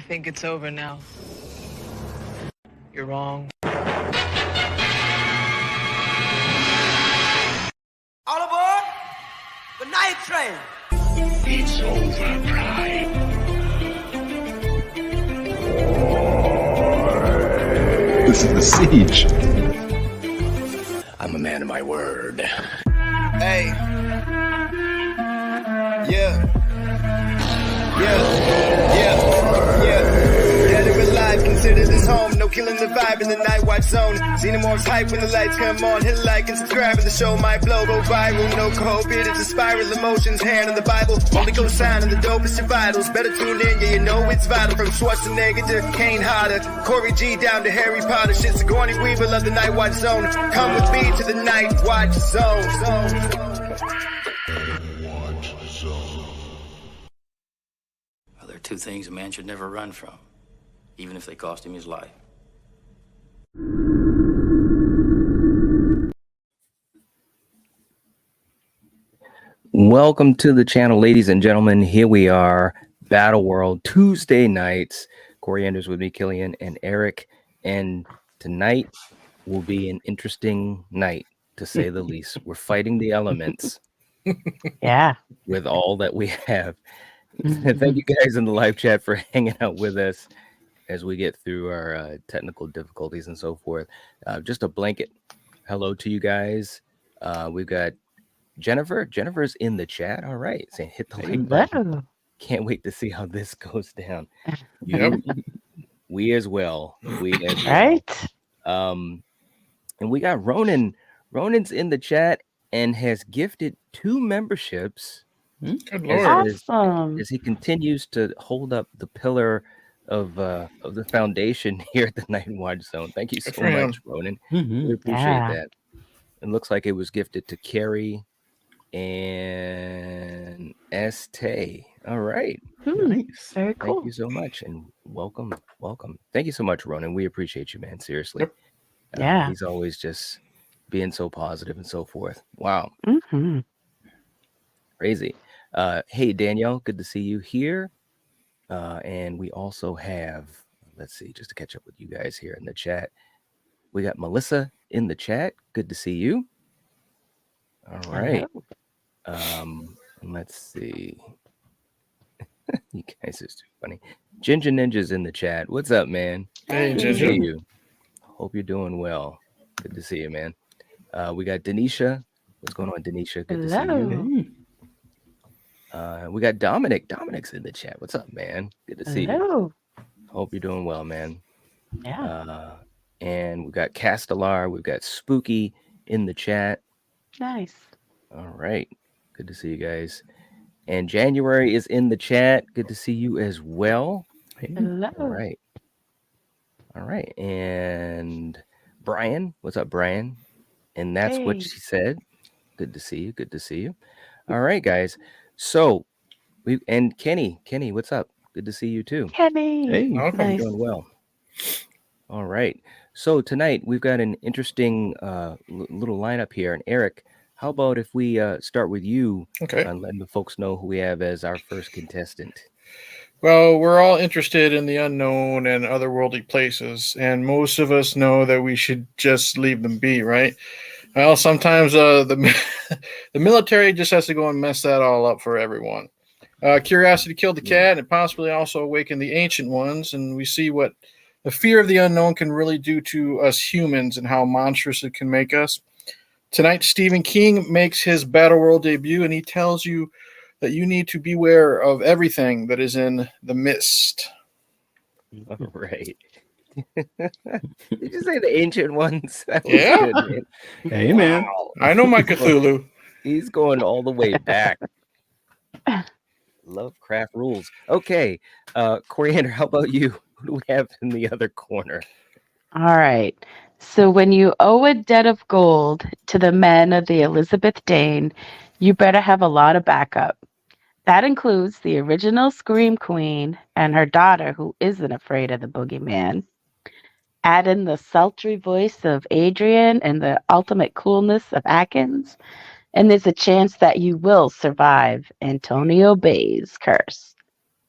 think it's over now. You're wrong. All aboard the night train. It's over, Prime. This is the siege. I'm a man of my word. Hey. Yeah. Dead or alive, consider this home. No killing the vibe in the Nightwatch zone. Xenomorph's hype when the lights come on. Hit like and subscribe and the show might blow. Go viral, no COVID. It's a spiral. Emotions, hand on the Bible. Only go sign on the dopest your vitals. Better tune in, yeah, you know it's vital. From Schwarzenegger to Kane Hodder, Corey G down to Harry Potter. Shit's Sigourney Weaver of the Nightwatch zone. Come with me to the Nightwatch zone. Well, there are two things a man should never run from, even if they cost him his life. Welcome to the channel, ladies and gentlemen. Here we are, Battleworld Tuesday nights. Corey Anders with me, Killian and Eric. And tonight will be an interesting night, to say the least. We're fighting the elements. Yeah. With all that we have. Thank you guys in the live chat for hanging out with us as we get through our technical difficulties and so forth. Just a blanket hello to you guys. We've got Jennifer. Jennifer's in the chat. All right. Saying hit the like button. Can't wait to see how this goes down. Yep. We as well. Right. And we got Ronan. Ronan's in the chat and has gifted 2 memberships. Good Lord. As he continues to hold up the pillar of the foundation here at the Nightwatch Zone. Thank you so much, Ronan. We appreciate that. It looks like it was gifted to Carrie and Estee. All right. Nice. Very cool. Thank you so much. And welcome. Thank you so much, Ronan. We appreciate you, man. Seriously. Yep. Yeah. He's always just being so positive and so forth. Wow. Crazy. Hey, Danielle, good to see you here. And we also have, let's see, just to catch up with you guys here in the chat. We got Melissa in the chat. Good to see you. All right. Let's see. You guys are too funny. Ginger Ninja's in the chat. What's up, man? Hey, Good to Ginger. see you. Hope you're doing well. Good to see you, man. We got Denisha. What's going on, Denisha? Good to see you. We got Dominic. Dominic's in the chat. What's up, man? Good to see you. Hope you're doing well, man. Yeah. And we got Castellar. We've got Spooky in the chat. Nice. All right. Good to see you guys. And January is in the chat. Good to see you as well. Hello. All right. All right. And Brian. What's up, Brian? And that's what she said. Good to see you. Good to see you. All right, guys. So and Kenny, what's up? Good to see you too. Kenny. Hey, welcome. nice. Doing well. All right. So tonight we've got an interesting little lineup here. And Eric, how about if we start with you? Okay. And letting the folks know who we have as our first contestant. Well, we're all interested in the unknown and otherworldly places, and most of us know that we should just leave them be, right? Well, sometimes the military just has to go and mess that all up for everyone. Curiosity killed the cat, and possibly also awakened the ancient ones, and we see what the fear of the unknown can really do to us humans and how monstrous it can make us. Tonight, Stephen King makes his Battleworld debut, and he tells you that you need to beware of everything that is in the mist. All right. Did you say the ancient ones? Yeah. Good, Hey, man. Wow. I know my Cthulhu. He's going all the way back. Lovecraft rules. Okay. Coriander, how about you? Who do we have in the other corner? All right. So when you owe a debt of gold to the men of the Elizabeth Dane, you better have a lot of backup. That includes the original Scream Queen and her daughter, who isn't afraid of the boogeyman. Add in the sultry voice of Adrian and the ultimate coolness of Atkins, and there's a chance that you will survive Antonio Bay's curse.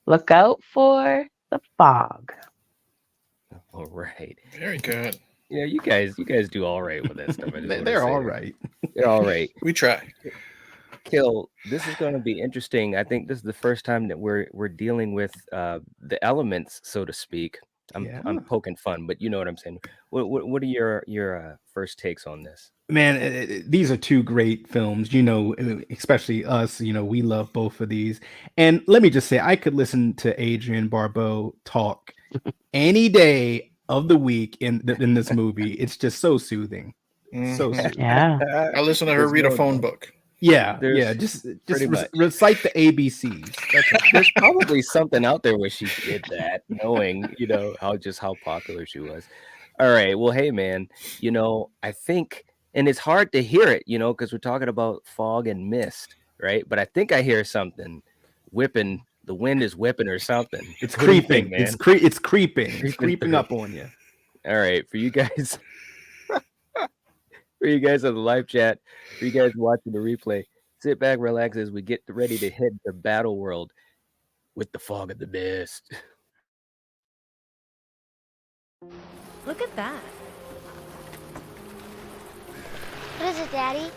Look out for The fog. All right. Very good. Yeah, you guys do all right with that stuff. I just wanna They're say all that. right. They're all right. We try. Kill, this is going to be interesting. I think this is the first time that we're dealing with the elements, so to speak. I'm poking fun, but you know what I'm saying. What are your first takes on this? Man, these are two great films. You know, especially us. You know, we love both of these. And let me just say, I could listen to Adrian Barbeau talk any day of the week in this movie. It's just so soothing. So Mhm. soothing. Yeah. I listen to her There's read a no phone doubt. book. Yeah, There's yeah. Just pretty much. recite the ABCs. That's all. There's probably something out there where she did that, knowing, you know, how popular she was. All right. Well, hey man, you know, I think, and it's hard to hear it, you know, because we're talking about fog and mist, right? But I think I hear something whipping. The wind is whipping or something. It's What do you creeping. think, man? It's creeping. It's Creeping creeping through. up on you. All right, for you guys, for you guys on the live chat, for you guys watching the replay, sit back, relax as we get ready to hit the Battleworld with the fog of the mist. Look at that. What is it, Daddy?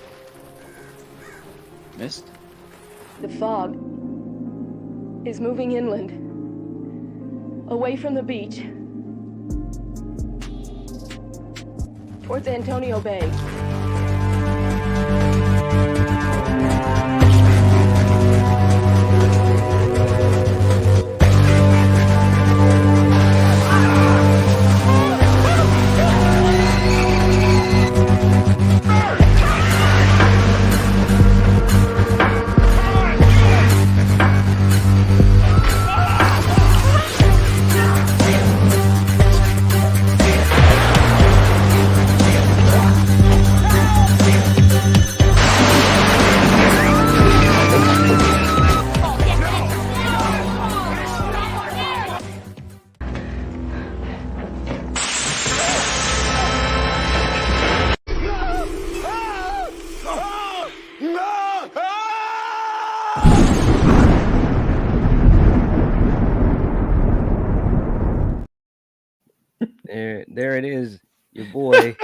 Mist? The fog is moving inland, away from the beach, towards Antonio Bay. There it is, your boy.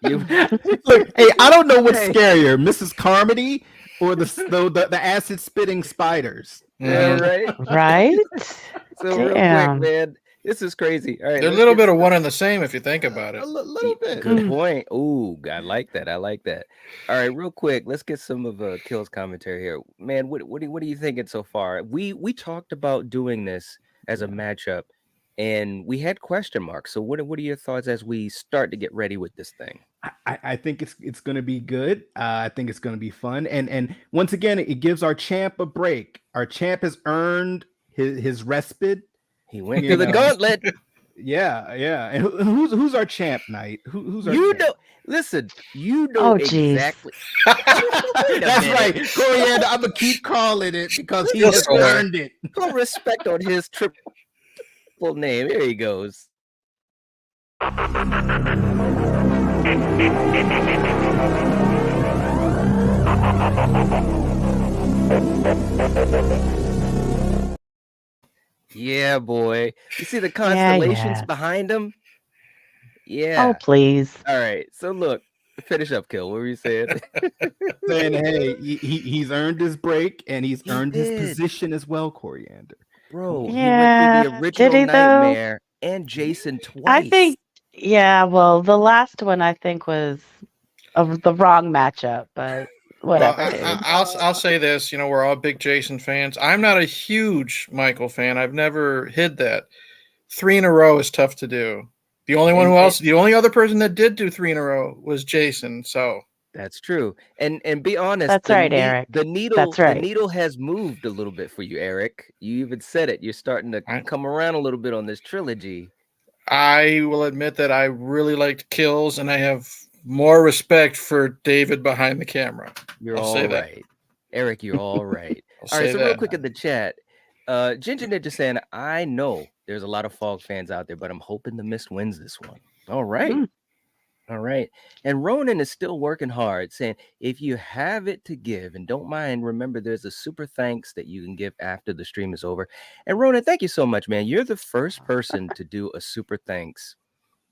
Look, hey, I don't know what's scarier, Mrs. Carmody or the acid spitting spiders. Yeah, right. Right? So real quick, Damn. man, this is crazy. All right, They're a let's little get bit of one and the same if you think about it. A little bit. Good point. Ooh, I like that. I like that. All right, real quick, let's get some of Kill's commentary here, man. What are you thinking so far? We talked about doing this as a matchup, and we had question marks. So what are your thoughts as we start to get ready with this thing? I think it's going to be good. I think it's going to be fun, and once again, it gives our champ a break. Our champ has earned his respite. He went to the gauntlet. Yeah. And who's our champ, Knight? Who's our champ? Listen, you know exactly. That's right, Coriander. I'm gonna keep calling it because he has earned it. Put respect on his triple name. Here he goes. Yeah, boy. You see the constellations behind him? Yeah. Oh, please. All right. So look, finish up, Kill. What were you saying? Saying, hey, he's earned his break and he's earned his position as well, Coriander. Bro, Yeah. he went through the original Did he, though? Nightmare and Jason twice. I think, yeah, well, the last one I think was of the wrong matchup, but whatever. Well, I'll say this. You know, we're all big Jason fans. I'm not a huge Michael fan. I've never hid that. 3 in a row is tough to do. The only other person that did do 3 in a row was Jason. So that's true. And be honest. That's right, Eric. The needle, That's right. The needle has moved a little bit for you, Eric. You even said it. You're starting to come around a little bit on this trilogy. I will admit that I really liked Kills, and I have more respect for David behind the camera. You're I'll all say right, that. Eric. You're all right. I'll All right. say So real that. quick in the chat, Ginger Ninja saying, I know there's a lot of Fog fans out there, but I'm hoping the Mist wins this one. All right. All right. And Ronan is still working hard, saying, if you have it to give and don't mind, remember there's a super thanks that you can give after the stream is over. And Ronan, thank you so much, man. You're the first person to do a super thanks.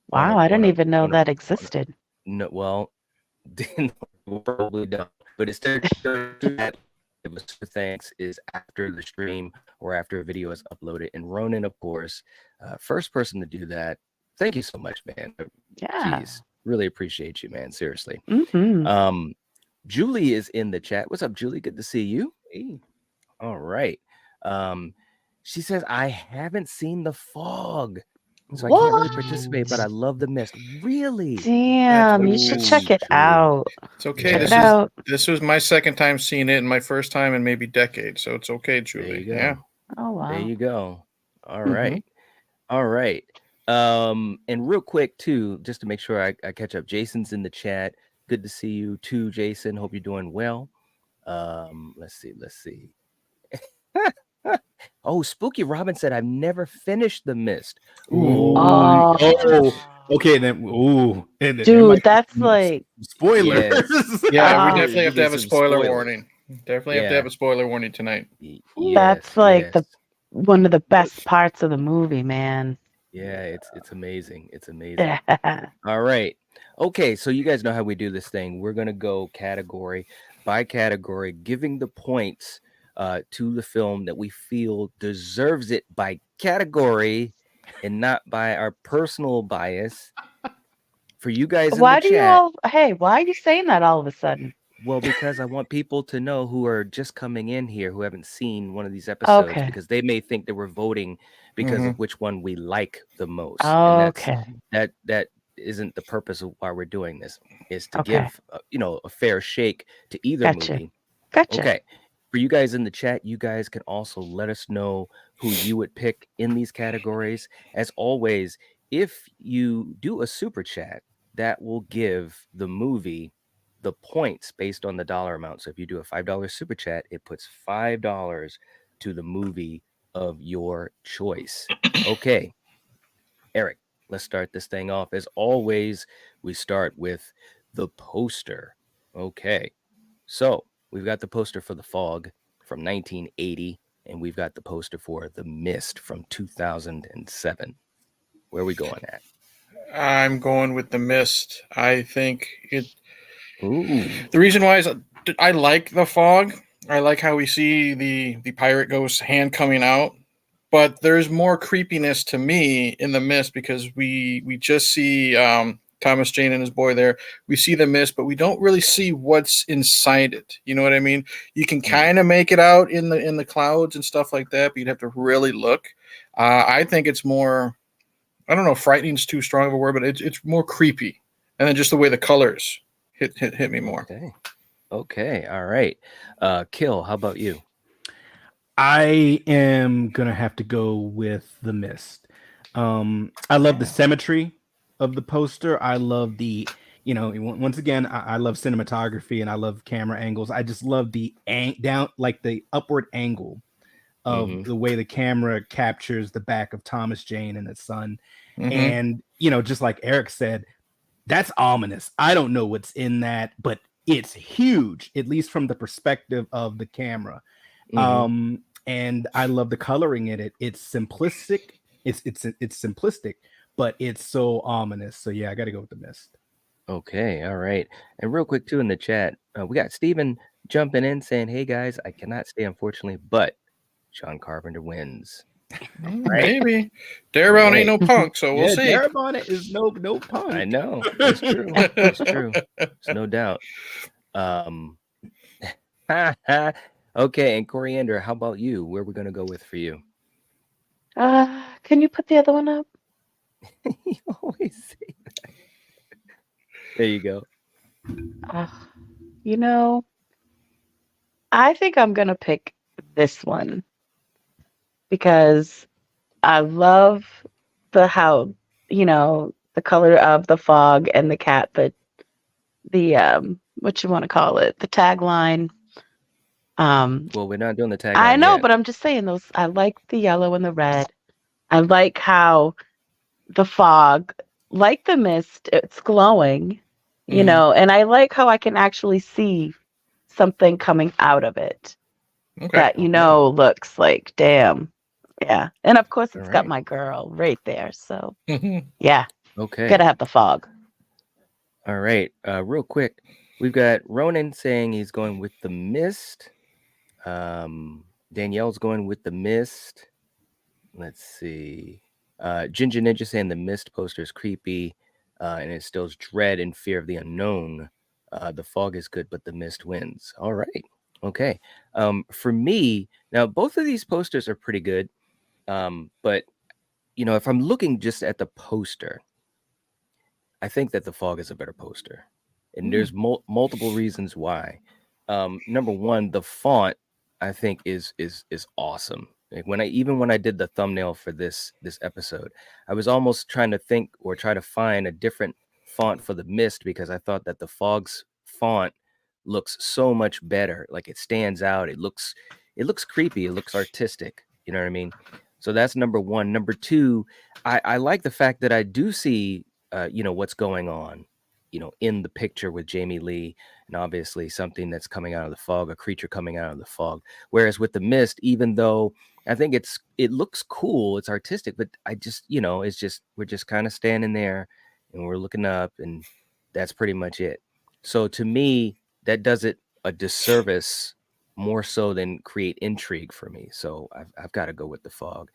Wow, I didn't even know that existed. No, well, probably don't. But instead that a super thanks is after the stream or after a video is uploaded. And Ronan, of course, first person to do that. Thank you so much, man. Yeah. Jeez. Really appreciate you, man. Seriously. Mm-hmm. Julie is in the chat. What's up, Julie? Good to see you. Hey. All right. She says, I haven't seen The Fog, so I can't really participate, but I love The Mist. Really? Damn, you should check it out. It's okay. Check This was my second time seeing it and my first time in maybe decades. So it's okay, Julie. There you go. Yeah. Oh wow. There you go. All right. All right. And real quick too, just to make sure I catch up, Jason's in the chat. Good to see you too, Jason. Hope you're doing well. Let's see. Oh, Spooky Robin said, I've never finished The Mist. Ooh. Okay, then. Ooh, dude, that's like spoilers. Yes. Yeah, we definitely have to have a spoiler warning. Definitely have to have a spoiler warning tonight. That's like the one of the best parts of the movie, man. Yeah, it's amazing. It's amazing. All right. Okay, so you guys know how we do this thing. We're gonna go category by category, giving the points to the film that we feel deserves it by category and not by our personal bias. For you guys in the chat, why are you saying that all of a sudden? Well, because I want people to know who are just coming in here who haven't seen one of these episodes, because they may think that we're voting because of which one we like the most. And that isn't the purpose of why we're doing this. Is to give a fair shake to either movie. Gotcha. Okay. For you guys in the chat, you guys can also let us know who you would pick in these categories. As always, if you do a super chat, that will give the movie the points based on the dollar amount. So if you do a $5 super chat, it puts $5 to the movie of your choice. Okay, Eric, let's start this thing off. As always, we start with the poster. Okay, so we've got the poster for The Fog from 1980, and we've got the poster for The Mist from 2007. Where are we going at? I'm going with The Mist. I think it. Ooh. The reason why is I like The Fog. I like how we see the pirate ghost hand coming out, but there's more creepiness to me in The Mist because we just see Thomas Jane and his boy there. We see The Mist, but we don't really see what's inside it. You know what I mean? You can kind of make it out in the clouds and stuff like that, but you'd have to really look. I think it's more. I don't know, frightening is too strong of a word, but it's more creepy, and then just the way the colors hit me more. Okay, all right. Kill, how about you? I am gonna have to go with The Mist. I love the symmetry of the poster. I love the, once again, I love cinematography and I love camera angles. I just love the the upward angle of the way the camera captures the back of Thomas Jane and his son. And, just like Eric said, that's ominous. I don't know what's in that, but it's huge, at least from the perspective of the camera. And I love the coloring in it. It's simplistic. It's simplistic, but it's so ominous. So yeah, I got to go with The Mist. Okay, all right. And real quick too in the chat, we got Steven jumping in saying, "Hey guys, I cannot stay unfortunately, but John Carpenter wins." Maybe Darabont ain't no punk, so we'll see. Darabont is no punk. I know, it's true. It's true. There's no doubt. Okay, and Coriander, how about you? Where are we gonna go with for you? Can you put the other one up? You always say that. There you go. I think I'm gonna pick this one because I love the color of the fog and the cat, the what you want to call it, the tagline. Well, we're not doing the tagline. I know, yet. but I'm just saying those. I like the yellow and the red. I like how the fog like the mist, it's glowing, you Mhm. know, and I like how I can actually see something coming out of it Okay. that, you know, looks like, damn. Yeah. And of course, All it's got right. my girl right there. So, Mhm. yeah, Okay. gotta have the fog. All right. Real quick, we've got Ronan saying he's going with the mist. Danielle's going with the mist. Let's see. Ginger Ninja saying the mist poster is creepy, and it instills dread and fear of the unknown. The fog is good, but the mist wins. All right. Okay. For me, now both of these posters are pretty good. But you know, if I'm looking just at the poster, I think that the fog is a better poster, and there's multiple reasons why. Number one, the font I think is awesome. Like when I did the thumbnail for this episode, I was almost trying to think or try to find a different font for the mist because I thought that the fog's font looks so much better. Like it stands out. It looks creepy. It looks artistic. You know what I mean? So that's number one. Number two, I like the fact that I do see you know, what's going on, you know, in the picture with Jamie Lee, and obviously something that's coming out of the fog, a creature coming out of the fog. Whereas with the mist, even though I think it looks cool, it's artistic, but I just, you know, it's just we're just kind of standing there and we're looking up, and that's pretty much it. So to me, that does it a disservice more so than create intrigue for me. So I've got to go with the fog.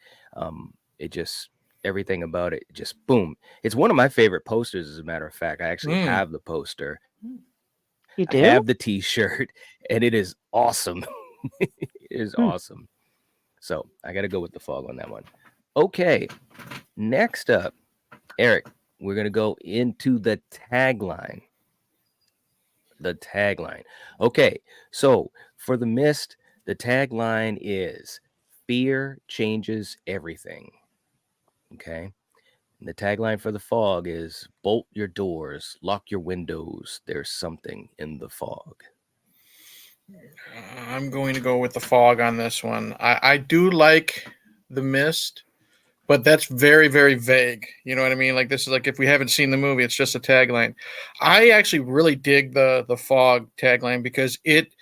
It just everything about it just boom. It's one of my favorite posters, as a matter of fact. I actually have the poster. You I do? have the t-shirt, and it is awesome. It is awesome. So I got to go with the fog on that one. Okay, next up, Eric, we're going to go into the tagline. The tagline. Okay, so for the mist, the tagline is fear changes everything. Okay. And the tagline for the fog is bolt your doors, lock your windows. There's something in the fog. I'm going to go with the fog on this one. I do like the mist, but that's very, very vague. You know what I mean? Like this is like if we haven't seen the movie, it's just a tagline. I actually really dig the fog tagline because it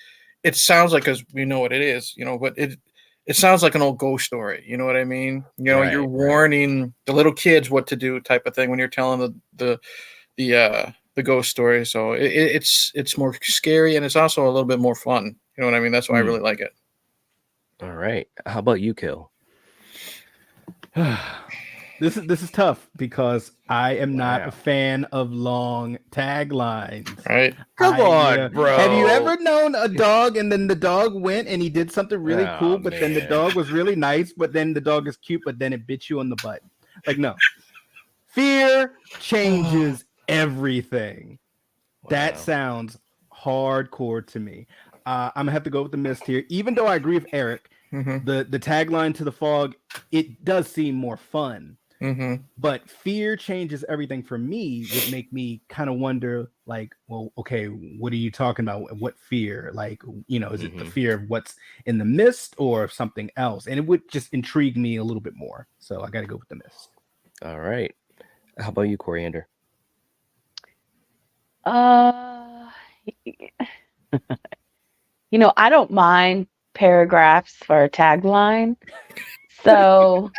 sounds like, because we know what it is, you know, but it sounds like an old ghost story. You know what I mean? You know, you're warning the little kids what to do, type of thing, when you're telling the ghost story. So it's more scary, and it's also a little bit more fun. You know what I mean? That's why I really like it. All right. How about you, Kill? This is tough because I am not a fan of long taglines. Right? Come on, bro. Have you ever known a dog and then the dog went and he did something really cool, but then the dog was really nice, but then the dog is cute, but then it bit you on the butt? Like, no. Fear changes everything. Wow. That sounds hardcore to me. I'm gonna have to go with the mist here, even though I agree with Eric. The tagline to the fog, it does seem more fun. But fear changes everything for me would make me kind of wonder, like, well, okay, what are you talking about? What fear? Like, you know, is it the fear of what's in the mist or something else? And it would just intrigue me a little bit more. So I got to go with the mist. All right. How about you, Coriander? You know, I don't mind paragraphs for a tagline. So,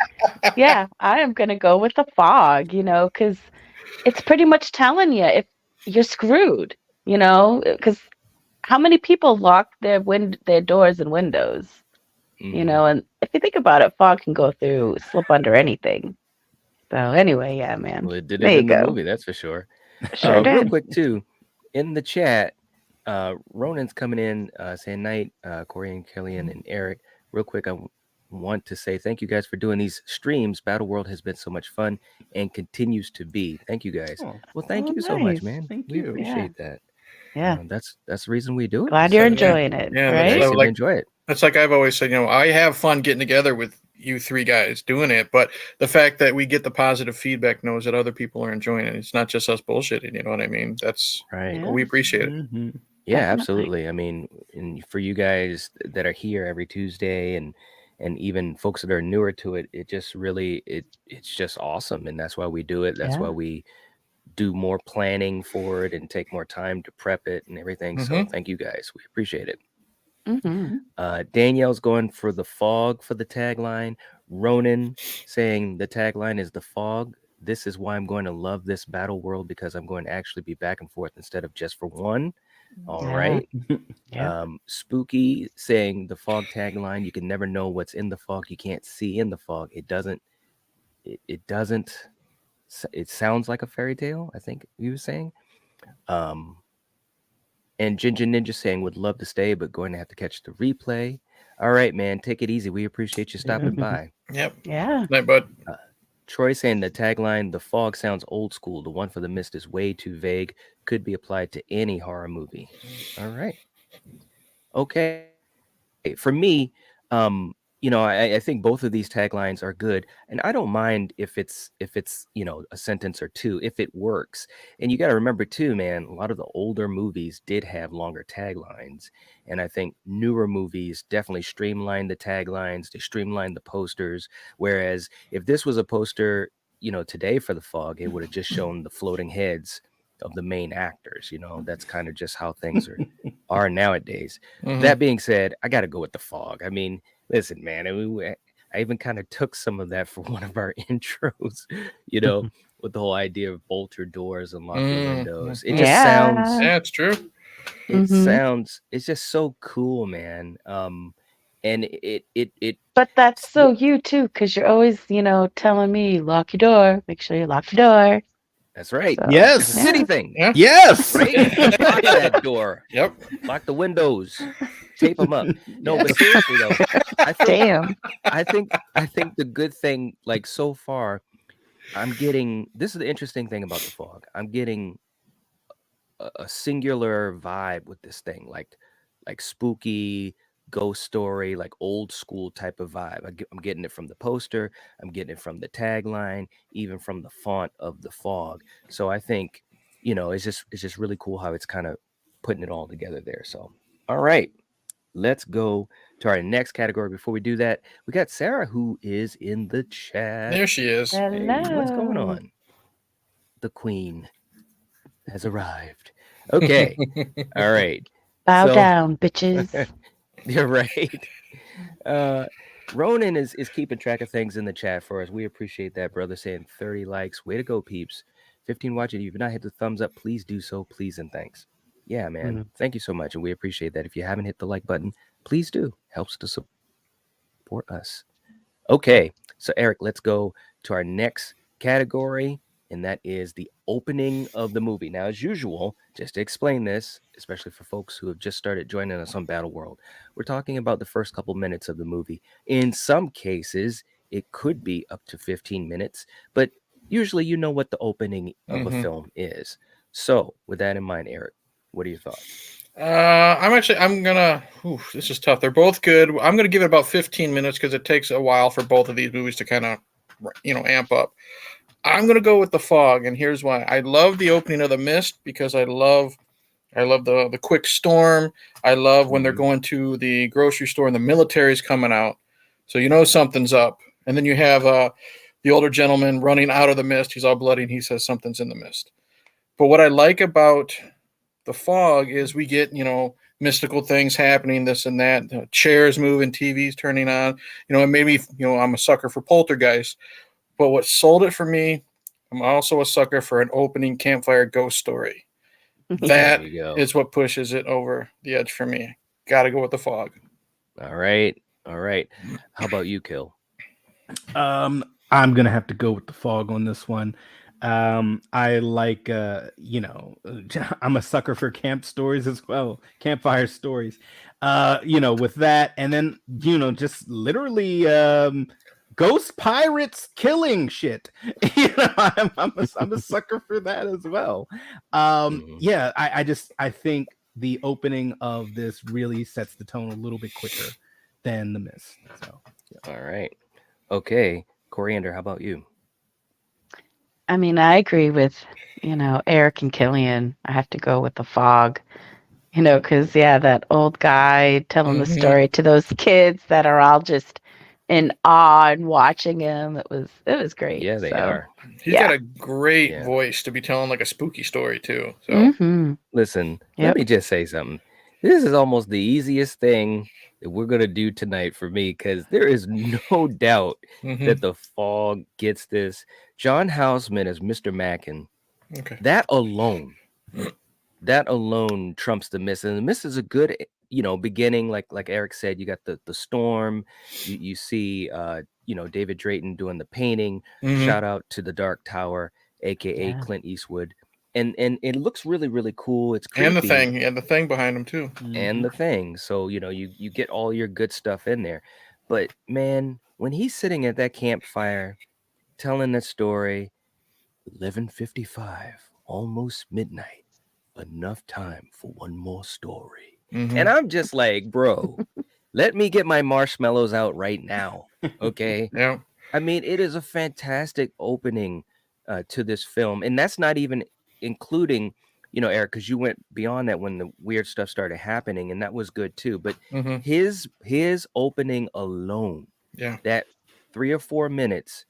yeah, I am going to go with the fog, you know, because it's pretty much telling you if you're screwed, you know, because how many people lock their doors and windows, you know, and if you think about it, fog can go through, slip under anything. So anyway, yeah, man. Well, it did it in the movie, that's for sure. Sure did. Real quick, too, in the chat, Ronan's coming in saying night, Corey and Killian and Eric. Real quick, I want to say thank you guys for doing these streams. Battleworld has been so much fun and continues to be. Thank you guys. Well, thank you so much, man. Thank we you. appreciate that. Yeah. That's the reason we do it. Glad you're enjoying it. Yeah, right? that's like, enjoy it. That's like I've always said, you know, I have fun getting together with you three guys doing it, but the fact that we get the positive feedback knows that other people are enjoying it. It's not just us bullshitting, you know what I mean? That's right. We appreciate it. Yeah, absolutely. I mean, and for you guys that are here every Tuesday and even folks that are newer to it, it just really it's just awesome, and that's why we do it. That's why we do more planning for it and take more time to prep it and everything. So thank you guys. We appreciate it. Danielle's going for the fog for the tagline. Ronan saying the tagline is the fog. This is why I'm going to love this battle world, because I'm going to actually be back and forth instead of just for one. All right. Spooky saying the fog tagline. You can never know what's in the fog. You can't see in the fog. It doesn't. It sounds like a fairy tale, I think he was saying. And Ginger Ninja saying would love to stay, but going to have to catch the replay. All right, man, take it easy. We appreciate you stopping by. Yep. Yeah. Night, bud. Troy saying the tagline, the fog sounds old school. The one for the mist is way too vague. Could be applied to any horror movie. All right. Okay. For me, I think both of these taglines are good, and I don't mind if it's a sentence or two if it works. And you got to remember too, man, a lot of the older movies did have longer taglines, and I think newer movies definitely streamlined the taglines. They streamlined the posters. Whereas if this was a poster, today for the fog, it would have just shown the floating heads of the main actors. That's kind of just how things are nowadays. That being said, I got to go with the fog. I mean, listen, man, I even kind of took some of that for one of our intros, with the whole idea of bolt your doors and lock your windows. It just sounds. Yeah, it's true. It's just so cool, man. And it. But that's so you too, because you're always, telling me lock your door. Make sure you lock your door. That's right. So, yes. It's a city thing. Yeah. Yes. Right? Lock that door. Yep. Lock the windows. Tape them up. No, but seriously though, I think the good thing, like so far, this is the interesting thing about the fog. I'm getting a singular vibe with this thing, like spooky ghost story, like old school type of vibe. I'm getting it from the poster. I'm getting it from the tagline, even from the font of the fog. So I think, it's just really cool how it's kind of putting it all together there. So, all right, let's go to our next category. Before we do that, we got Sarah, who is in the chat. There she is. Hello. Hey, what's going on? The queen has arrived. Okay. All right. Bow down, bitches. You're right. Ronan is keeping track of things in the chat for us. We appreciate that, brother. Saying 30 likes. Way to go, peeps. 15 watching. If you've not hit the thumbs up, please do so. Please and thanks. Yeah, man. Thank you so much. And we appreciate that. If you haven't hit the like button, please do. Helps to support us. Okay. So, Eric, let's go to our next category. And that is the opening of the movie. Now, as usual, just to explain this, especially for folks who have just started joining us on Battleworld, we're talking about the first couple minutes of the movie. In some cases, it could be up to 15 minutes, but usually you know what the opening of a film is. So, with that in mind, Eric, what are your thoughts? This is tough. They're both good. I'm going to give it about 15 minutes because it takes a while for both of these movies to kind of, amp up. I'm going to go with the fog, and here's why. I love the opening of the mist because I love the quick storm. I love when they're going to the grocery store and the military's coming out. So something's up. And then you have the older gentleman running out of the mist. He's all bloody, and he says something's in the mist. But what I like about the fog is we get, mystical things happening, this and that, chairs moving, TVs turning on, and maybe, I'm a sucker for poltergeist. But what sold it for me, I'm also a sucker for an opening campfire ghost story. That is what pushes it over the edge for me. Got to go with the fog. All right. How about you, Kill? I'm gonna have to go with the fog on this one. I like, I'm a sucker for camp stories as well, campfire stories. With that, and then just literally ghost pirates killing shit. I'm a sucker for that as well. Yeah, I think the opening of this really sets the tone a little bit quicker than The Mist. So, yeah. All right. Okay, Coriander, how about you? I mean, I agree with, Eric and Killian. I have to go with the fog, because, that old guy telling the story to those kids that are all just in awe and watching him. It was great. Yeah, they So, are. He's yeah. got a great Yeah. voice to be telling like a spooky story too. So Mm-hmm. Listen, let Yep. me just say something. This is almost the easiest thing that we're going to do tonight for me, because there is no doubt that the fog gets this. John Houseman as Mr. Mackin. Okay. That alone trumps the Mist. And the Mist is a good, beginning. Like Eric said, you got the storm. You see, David Drayton doing the painting. Shout out to the Dark Tower, aka Clint Eastwood. And it looks really, really cool. It's creepy. And the thing behind him too. And the thing. So, you get all your good stuff in there. But man, when he's sitting at that campfire telling that story, 11:55, almost midnight, enough time for one more story. And I'm just like, bro, let me get my marshmallows out right now. Okay. Yeah. I mean, it is a fantastic opening to this film. And that's not even including, Eric, because you went beyond that when the weird stuff started happening, and that was good too. But his opening alone, that 3 or 4 minutes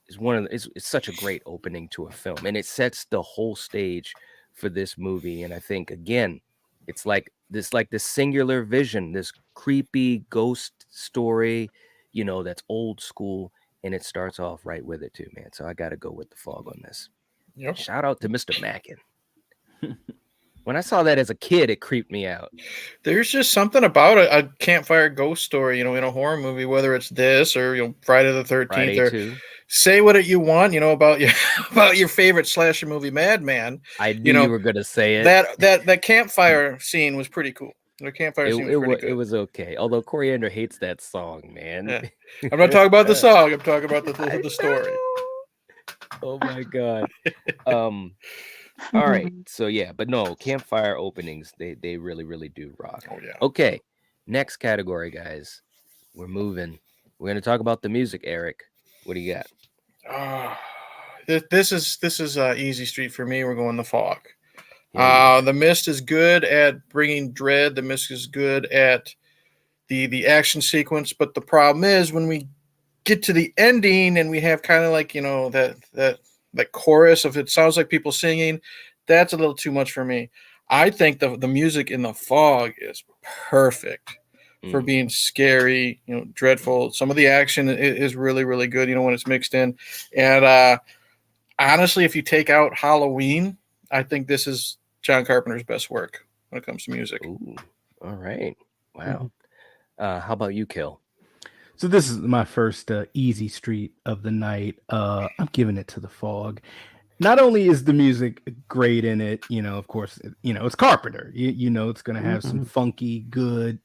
is it's such a great opening to a film, and it sets the whole stage for this movie. And I think, again, it's like this singular vision, this creepy ghost story, that's old school, and it starts off right with it too, man. So I got to go with the fog on this. Yep. Shout out to Mr. Mackin. When I saw that as a kid, it creeped me out. There's just something about a campfire ghost story, in a horror movie, whether it's this or Friday the 13th, Friday or 2. say what you want, about your favorite slasher movie, Madman. I knew you were gonna say it. That campfire scene was pretty cool. The campfire scene was pretty good. It was okay. Although Coriander hates that song, man. Yeah. I'm not talking about the song. I'm talking about the story. Oh my god. All right. So yeah, but no, campfire openings, they really, really do rock. Oh yeah. Okay. Next category, guys. We're moving. We're gonna talk about the music, Eric. What do you got? This is easy street for me. We're going The Fog. The Mist is good at bringing dread. The Mist is good at the action sequence. But the problem is when we get to the ending and we have kind of like that chorus of it sounds like people singing, that's a little too much for me. I think the music in The Fog is perfect for being scary, dreadful. Some of the action is really, really good, when it's mixed in. And honestly, if you take out Halloween, I think this is John Carpenter's best work when it comes to music. Ooh, all right. Wow. How about you, Kill? So this is my first easy street of the night. I'm giving it to The Fog. Not only is the music great in it, of course, it's Carpenter. It's going to have some funky, good,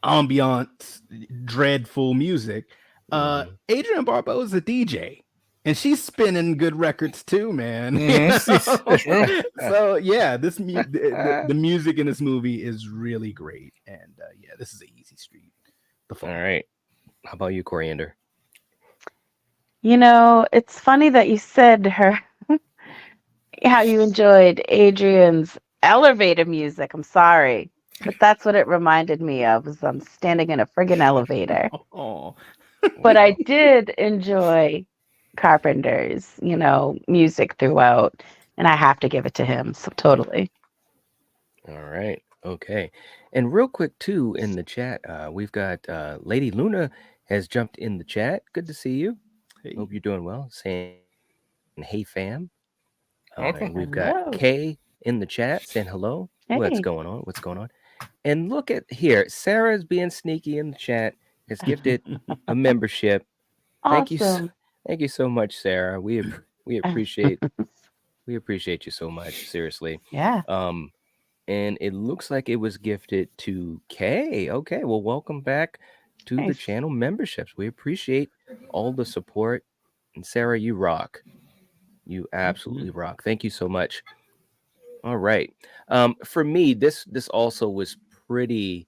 ambient, dreadful music. Adrienne Barbeau is a DJ, and she's spinning good records too, man. So yeah, the music in this movie is really great, and yeah, this is an easy street. The Fog. All right. How about you, Coriander? It's funny that you said how you enjoyed Adrian's elevator music. I'm sorry, but that's what it reminded me of, was I'm standing in a friggin' elevator. But I did enjoy Carpenter's, music throughout, and I have to give it to him. So totally. All right. Okay. And real quick too, in the chat, we've got Lady Luna has jumped in the chat. Good to see you. Hey. Hope you're doing well. Saying, hey fam. Welcome. We've got Kay in the chat saying hello. Hey. What's going on? And look at here. Sarah's being sneaky in the chat. Has gifted a membership. Awesome. Thank you so much, Sarah. We appreciate you so much. Seriously. Yeah. And it looks like it was gifted to Kay. Okay, well, welcome back to the channel memberships. We appreciate all the support. And Sarah, you rock. You absolutely rock. Thank you so much. All right. For me, this also was pretty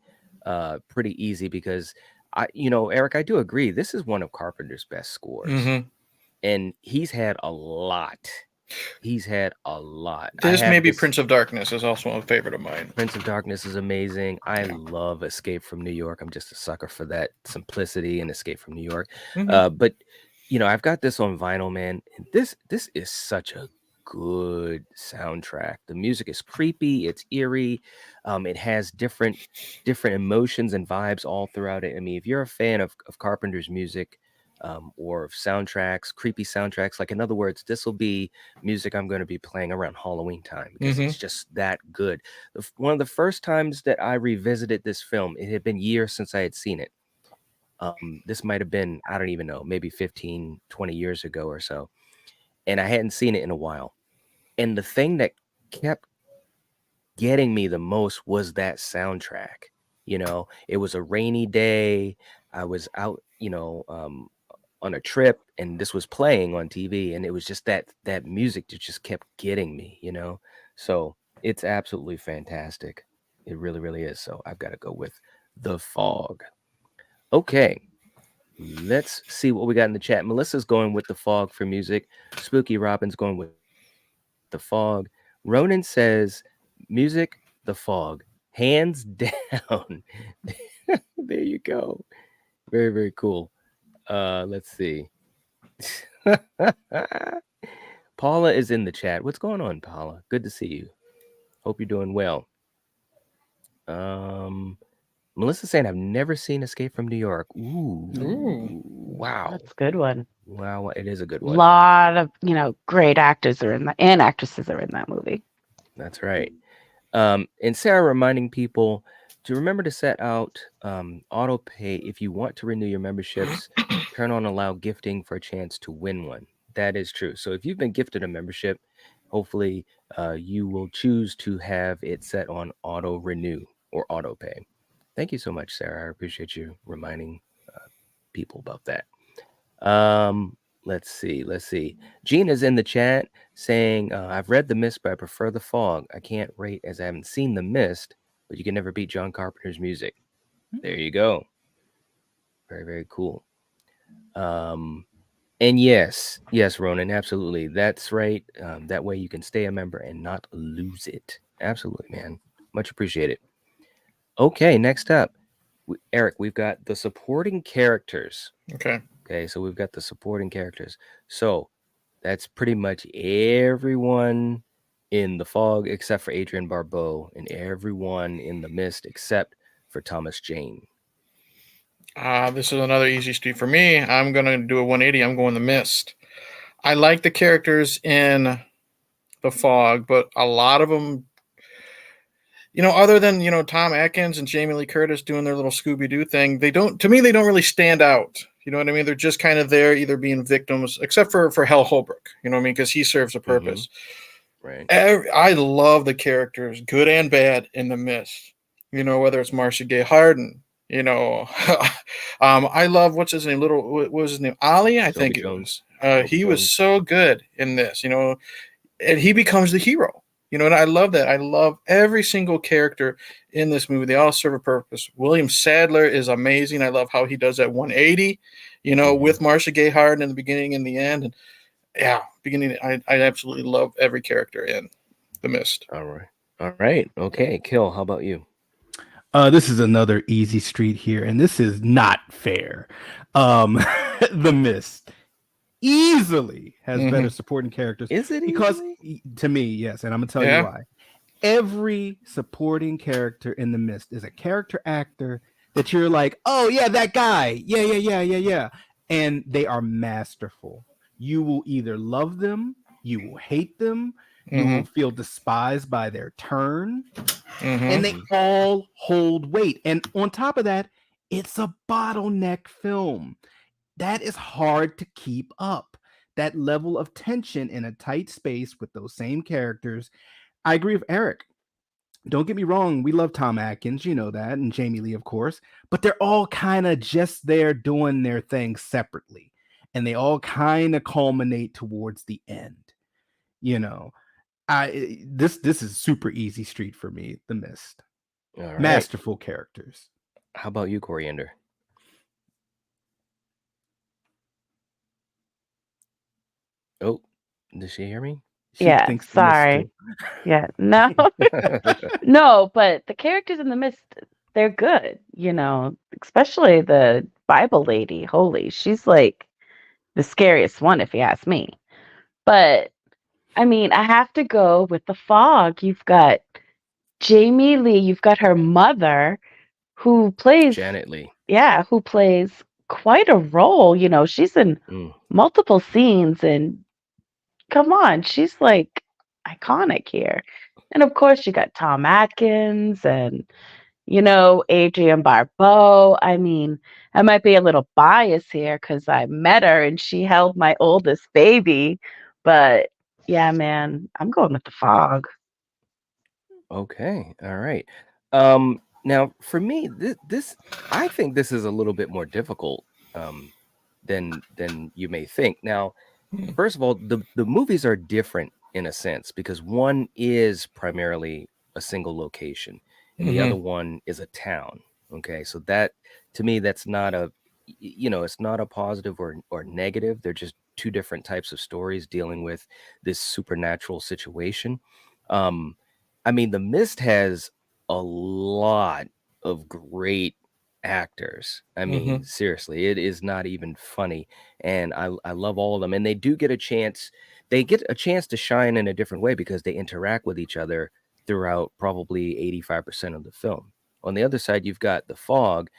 easy, because Eric, I do agree. This is one of Carpenter's best scores. And he's had a lot He's had a lot. This maybe Prince of Darkness is also a favorite of mine. Prince of Darkness is amazing. I love Escape from New York. I'm just a sucker for that simplicity and Escape from New York. But I've got this on vinyl, man. And this is such a good soundtrack. The music is creepy, it's eerie. It has different emotions and vibes all throughout it. I mean, if you're a fan of Carpenter's music, or of soundtracks, creepy soundtracks, like in other words, this will be music I'm going to be playing around Halloween time because it's just that good. One of the first times that I revisited this film, it had been years since I had seen it. This might have been, I don't even know, maybe 15, 20 years ago or so. And I hadn't seen it in a while. And the thing that kept getting me the most was that soundtrack. It was a rainy day. I was out, on a trip, and this was playing on TV, and it was just that music that just kept getting me, So it's absolutely fantastic. It really, really is. So I've got to go with The Fog. Okay, let's see what we got in the chat. Melissa's going with The Fog for music. Spooky Robin's going with The Fog. Ronan says music, The Fog, hands down. There you go. Very, very cool. Let's see. Paula is in the chat. What's going on, Paula? Good to see you. Hope you're doing well. Melissa saying I've never seen Escape from New York. Ooh. Wow. That's a good one. Wow, it is a good A one. lot of, great actors are in that, and actresses are in that movie. That's right. And Sarah reminding people to remember to set out auto pay if you want to renew your memberships. Turn on allow gifting for a chance to win one. That is true. So if you've been gifted a membership, hopefully you will choose to have it set on auto renew or auto pay. Thank you so much, Sarah. I appreciate you reminding people about that. Let's see. Gina's in the chat saying, I've read The Mist, but I prefer The Fog. I can't rate as I haven't seen The Mist, but you can never beat John Carpenter's music. There you go. Very, very cool. And yes, Ronan, absolutely. That's right. That way you can stay a member and not lose it. Absolutely, man. Much appreciated. Okay, next up, Eric, we've got the supporting characters. Okay, so we've got the supporting characters. So that's pretty much everyone in The Fog except for Adrienne Barbeau, and everyone in The Mist except for Thomas Jane. This is another easy street for me. I'm going to do a 180. I'm going The Mist. I like the characters in The Fog, but a lot of them, other than, Tom Atkins and Jamie Lee Curtis doing their little Scooby-Doo thing, they don't really stand out. You know what I mean? They're just kind of there either being victims, except for Hal Holbrook, you know what I mean? Because he serves a purpose. Right. I love the characters, good and bad, in The Mist. Whether it's Marcia Gay Harden, I love, what's his name? What was his name? Ollie, I think it was. He was so good in this, and he becomes the hero. And I love that. I love every single character in this movie. They all serve a purpose. William Sadler is amazing. I love how he does that 180, with Marcia Gay Harden in the beginning and the end. And I absolutely love every character in The Mist. All right. Okay, Kill, how about you? This is another easy street here, and this is not fair. The Mist easily has better supporting characters. Is it because to me, yes, and I'm gonna tell you why. Every supporting character in The Mist is a character actor that you're like, oh yeah, that guy, yeah, and they are masterful. You will either love them, you will hate them, you will feel despised by their turn, and they all hold weight. And on top of that, it's a bottleneck film. That is hard to keep up. That level of tension in a tight space with those same characters. I agree with Eric. Don't get me wrong. We love Tom Atkins, you know that, and Jamie Lee, of course. But they're all kind of just there doing their thing separately. And they all kind of culminate towards the end. This is super easy street for me, The Mist. All right. Masterful characters. How about you, Coriander? Oh, does she hear me? She Yeah, thinks the mist sorry. too. Yeah, no. No, but the characters in the mist, they're good, especially the Bible lady. Holy, she's like the scariest one, if you ask me. But I mean, I have to go with the fog. You've got Jamie Lee, you've got her mother who plays, Janet Lee. yeah, who plays quite a role. She's in multiple scenes, and come on, she's like iconic here. And of course, you got Tom Atkins and Adrienne Barbeau. I mean, I might be a little biased here because I met her and she held my oldest baby. But yeah, man, I'm going with the fog. Okay, all right. Now for me, this I think this is a little bit more difficult than you may think. Now, first of all, the movies are different in a sense because one is primarily a single location and the other one is a town. Okay, so that to me, that's not a it's not a positive or negative. They're just two different types of stories dealing with this supernatural situation. I mean, The Mist has a lot of great actors. I mean, seriously, it is not even funny. And I love all of them. And they do get a chance. They get a chance to shine in a different way because they interact with each other throughout probably 85% of the film. On the other side, you've got The Fog,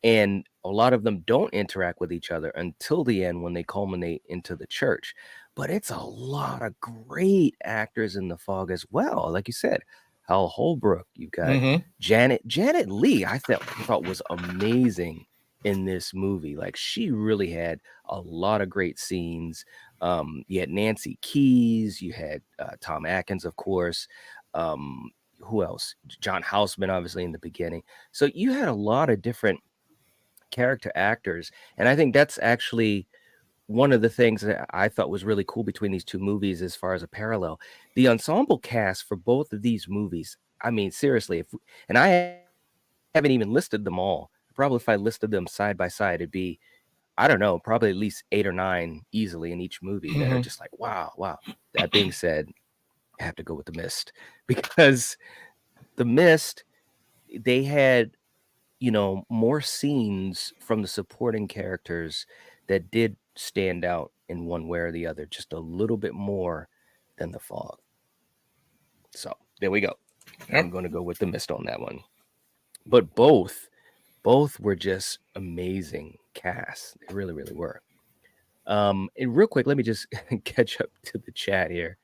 and a lot of them don't interact with each other until the end when they culminate into the church. But it's a lot of great actors in The Fog as well. Like you said, Hal Holbrook, you've got Janet Lee, I thought was amazing in this movie. Like she really had a lot of great scenes. You had Nancy Keys, you had Tom Atkins, of course. Who else? John Houseman, obviously, in the beginning. So you had a lot of different character actors, and I think that's actually one of the things that I thought was really cool between these two movies as far as a parallel. The ensemble cast for both of these movies, I mean, seriously, and I haven't even listed them all. Probably if I listed them side by side, it'd be, I don't know, probably at least 8 or 9 easily in each movie that are just like, wow. That being said, I have to go with The Mist because The Mist, they had, more scenes from the supporting characters that did stand out in one way or the other, just a little bit more than The Fog. So there we go. I'm going to go with The Mist on that one. But both were just amazing casts. They really, really were. And real quick, let me just catch up to the chat here.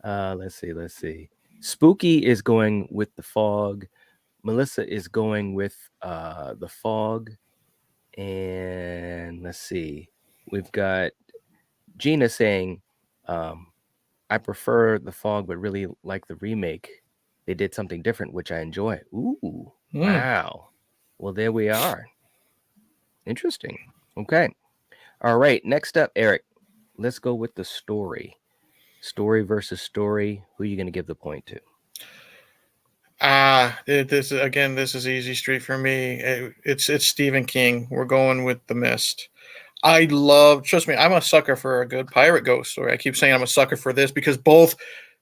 Let's see. Spooky is going with The Fog. Melissa is going with The Fog. And let's see. We've got Gina saying, I prefer The Fog, but really like the remake. They did something different, which I enjoy. Ooh, wow. Well, there we are. Interesting. Okay. All right. Next up, Eric, let's go with the story. Story versus story. Who are you going to give the point to? This is easy street for me. It's Stephen King. We're going with The Mist. Trust me, I'm a sucker for a good pirate ghost story. I keep saying I'm a sucker for this because both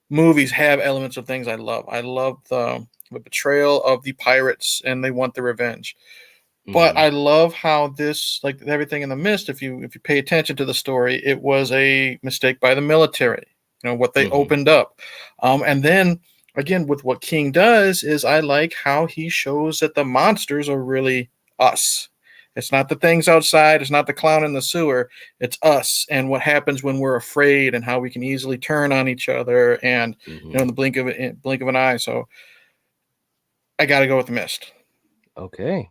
movies have elements of things I love. I love the betrayal of the pirates and they want the revenge. But I love how this, like everything in The Mist, if you pay attention to the story, it was a mistake by the military. What they opened up. And then again, with what King does is I like how he shows that the monsters are really us. It's not the things outside. It's not the clown in the sewer. It's us and what happens when we're afraid and how we can easily turn on each other and in the blink of an eye. So I got to go with The Mist. Okay.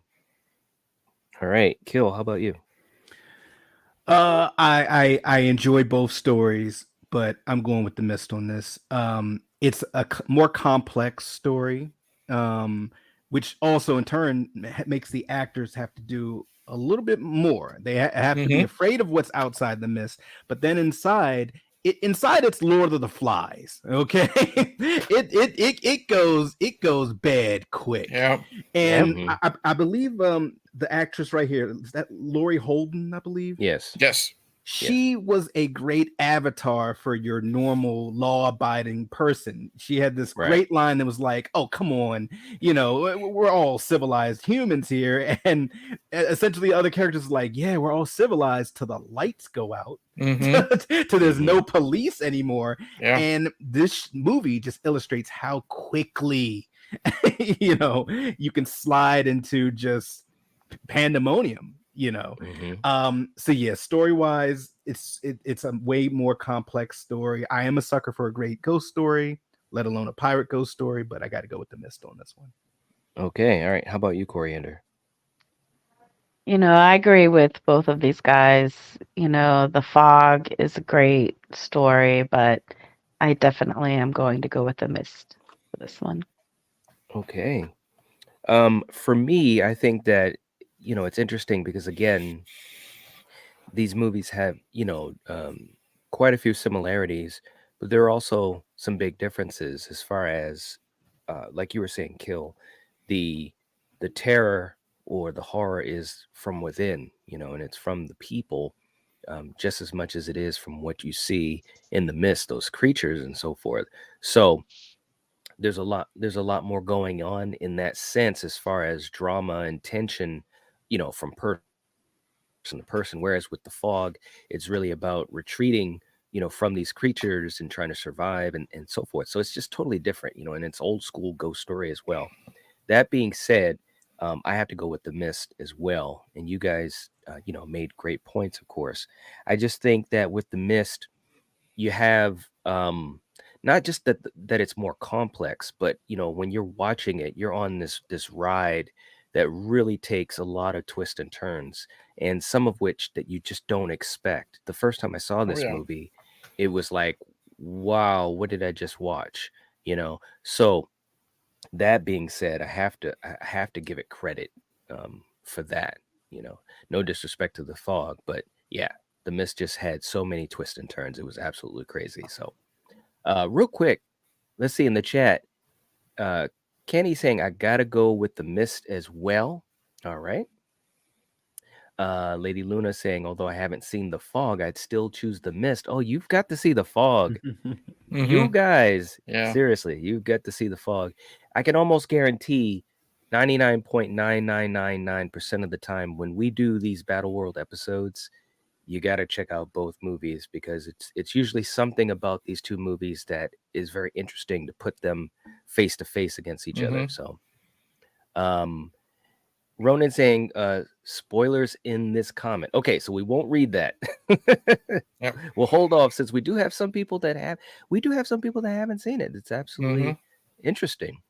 All right. Kill, how about you? I enjoy both stories, but I'm going with The Mist on this. It's a more complex story, which also in turn makes the actors have to do a little bit more. They have to be afraid of what's outside the mist, but then inside it's Lord of the Flies. Okay, it goes bad quick. Yeah, and I believe the actress right here, is that Laurie Holden, I believe. Yes. She was a great avatar for your normal law-abiding person. She had this Right. great line that was like, "Oh, come on, you know, we're all civilized humans here," and essentially other characters like, "Yeah, we're all civilized till the lights go out, till there's no police anymore." Yeah. And this movie just illustrates how quickly, you know, you can slide into just pandemonium, you know. So yeah, story wise, it's a way more complex story. I am a sucker for a great ghost story, let alone a pirate ghost story, but I got to go with The Mist on this one. Okay, all right. How about you, Coriander? You know, I agree with both of these guys. You know, The Fog is a great story, but I definitely am going to go with The Mist for this one. Okay. For me, I think that, you know, it's interesting because again, these movies have, you know, quite a few similarities, but there are also some big differences as far as, like you were saying, Kill, the terror or the horror is from within, you know, and it's from the people, just as much as it is from what you see in the mist, those creatures and so forth. So there's a lot more going on in that sense as far as drama and tension, you know, from person to person. Whereas with The Fog, it's really about retreating, you know, from these creatures and trying to survive and so forth. So it's just totally different, you know, and it's old school ghost story as well. That being said, I have to go with The Mist as well. And you guys, you know, made great points, of course. I just think that with The Mist, you have not just that it's more complex, but you know, when you're watching it, you're on this ride that really takes a lot of twists and turns, and some of which that you just don't expect. The first time I saw this yeah. movie, it was like, wow, what did I just watch? You know, so that being said, I have to give it credit for that. You know, no disrespect to The Fog, but yeah, The Mist just had so many twists and turns. It was absolutely crazy. So, real quick, let's see in the chat. Kenny saying I gotta go with The Mist as well. All right. Lady Luna saying, although I haven't seen The Fog, I'd still choose The Mist. Oh, you've got to see The Fog. You guys, Yeah. seriously, you've got to see The Fog. I can almost guarantee 99.9999% of the time when we do these Battleworld episodes, you got to check out both movies because it's usually something about these two movies that is very interesting to put them face to face against each other. So, Ronan saying spoilers in this comment. Okay, so we won't read that. Yep. We'll hold off since we do have some people that haven't seen it. It's absolutely interesting.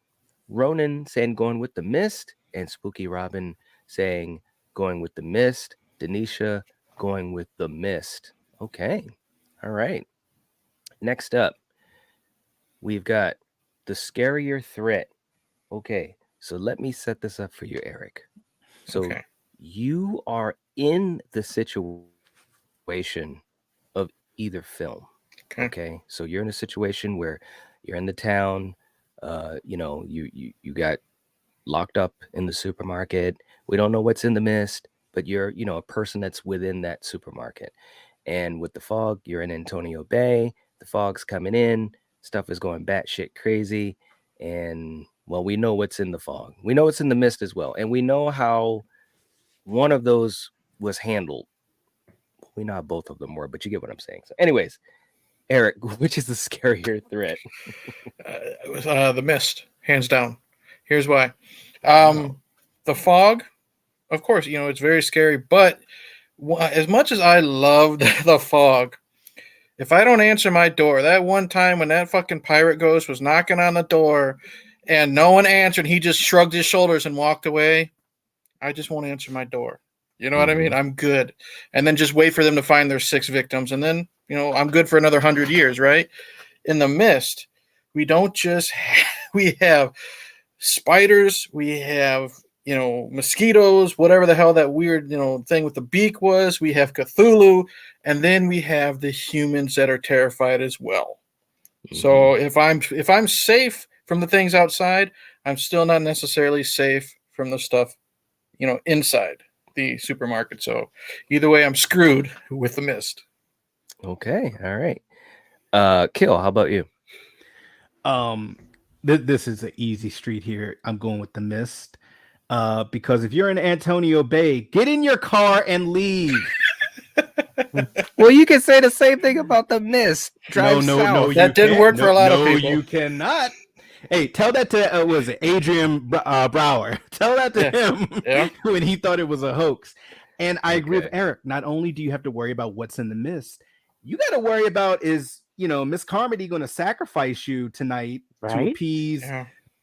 Ronan saying going with The Mist, and Spooky Robin saying going with The Mist. Denisha going with The Mist. Okay. All right. Next up, we've got the Scarier Threat. Okay. So let me set this up for you, Eric. So you are in the situation of either film. Okay. So you're in a situation where you're in the town, you know, you got locked up in the supermarket. We don't know what's in the mist, but you're, you know, a person that's within that supermarket. And with The Fog, you're in Antonio Bay. The fog's coming in, stuff is going batshit crazy. And well, we know what's in the fog. We know it's in the mist as well. And we know how one of those was handled. We know how both of them were, but you get what I'm saying. So anyways, Eric, which is the scarier threat? The Mist, hands down. Here's why. The Fog, of course, you know, it's very scary, but as much as I loved The Fog, if I don't answer my door, that one time when that fucking pirate ghost was knocking on the door and no one answered, he just shrugged his shoulders and walked away, I just won't answer my door. You know what I mean? I'm good. And then just wait for them to find their 6 victims. And then, you know, I'm good for another 100 years, right? In The Mist, we don't just we have spiders, we have, you know, mosquitoes, whatever the hell that weird, you know, thing with the beak was. We have Cthulhu, and then we have the humans that are terrified as well. So if I'm safe from the things outside, I'm still not necessarily safe from the stuff, you know, inside. the supermarket. So either way, I'm screwed with the Mist. Okay, all right. Kill, how about you? This is an easy street here. I'm going with the Mist. Because if you're in Antonio Bay, get in your car and leave. Well, you can say the same thing about the Mist. Drive south. That did work for a lot of people. No, you cannot. Hey, tell that to was it Adrian Brower? Tell that to him when he thought it was a hoax. And I agree with Eric. Not only do you have to worry about what's in the Mist, you got to worry about is Miss Carmody going to sacrifice you tonight to appease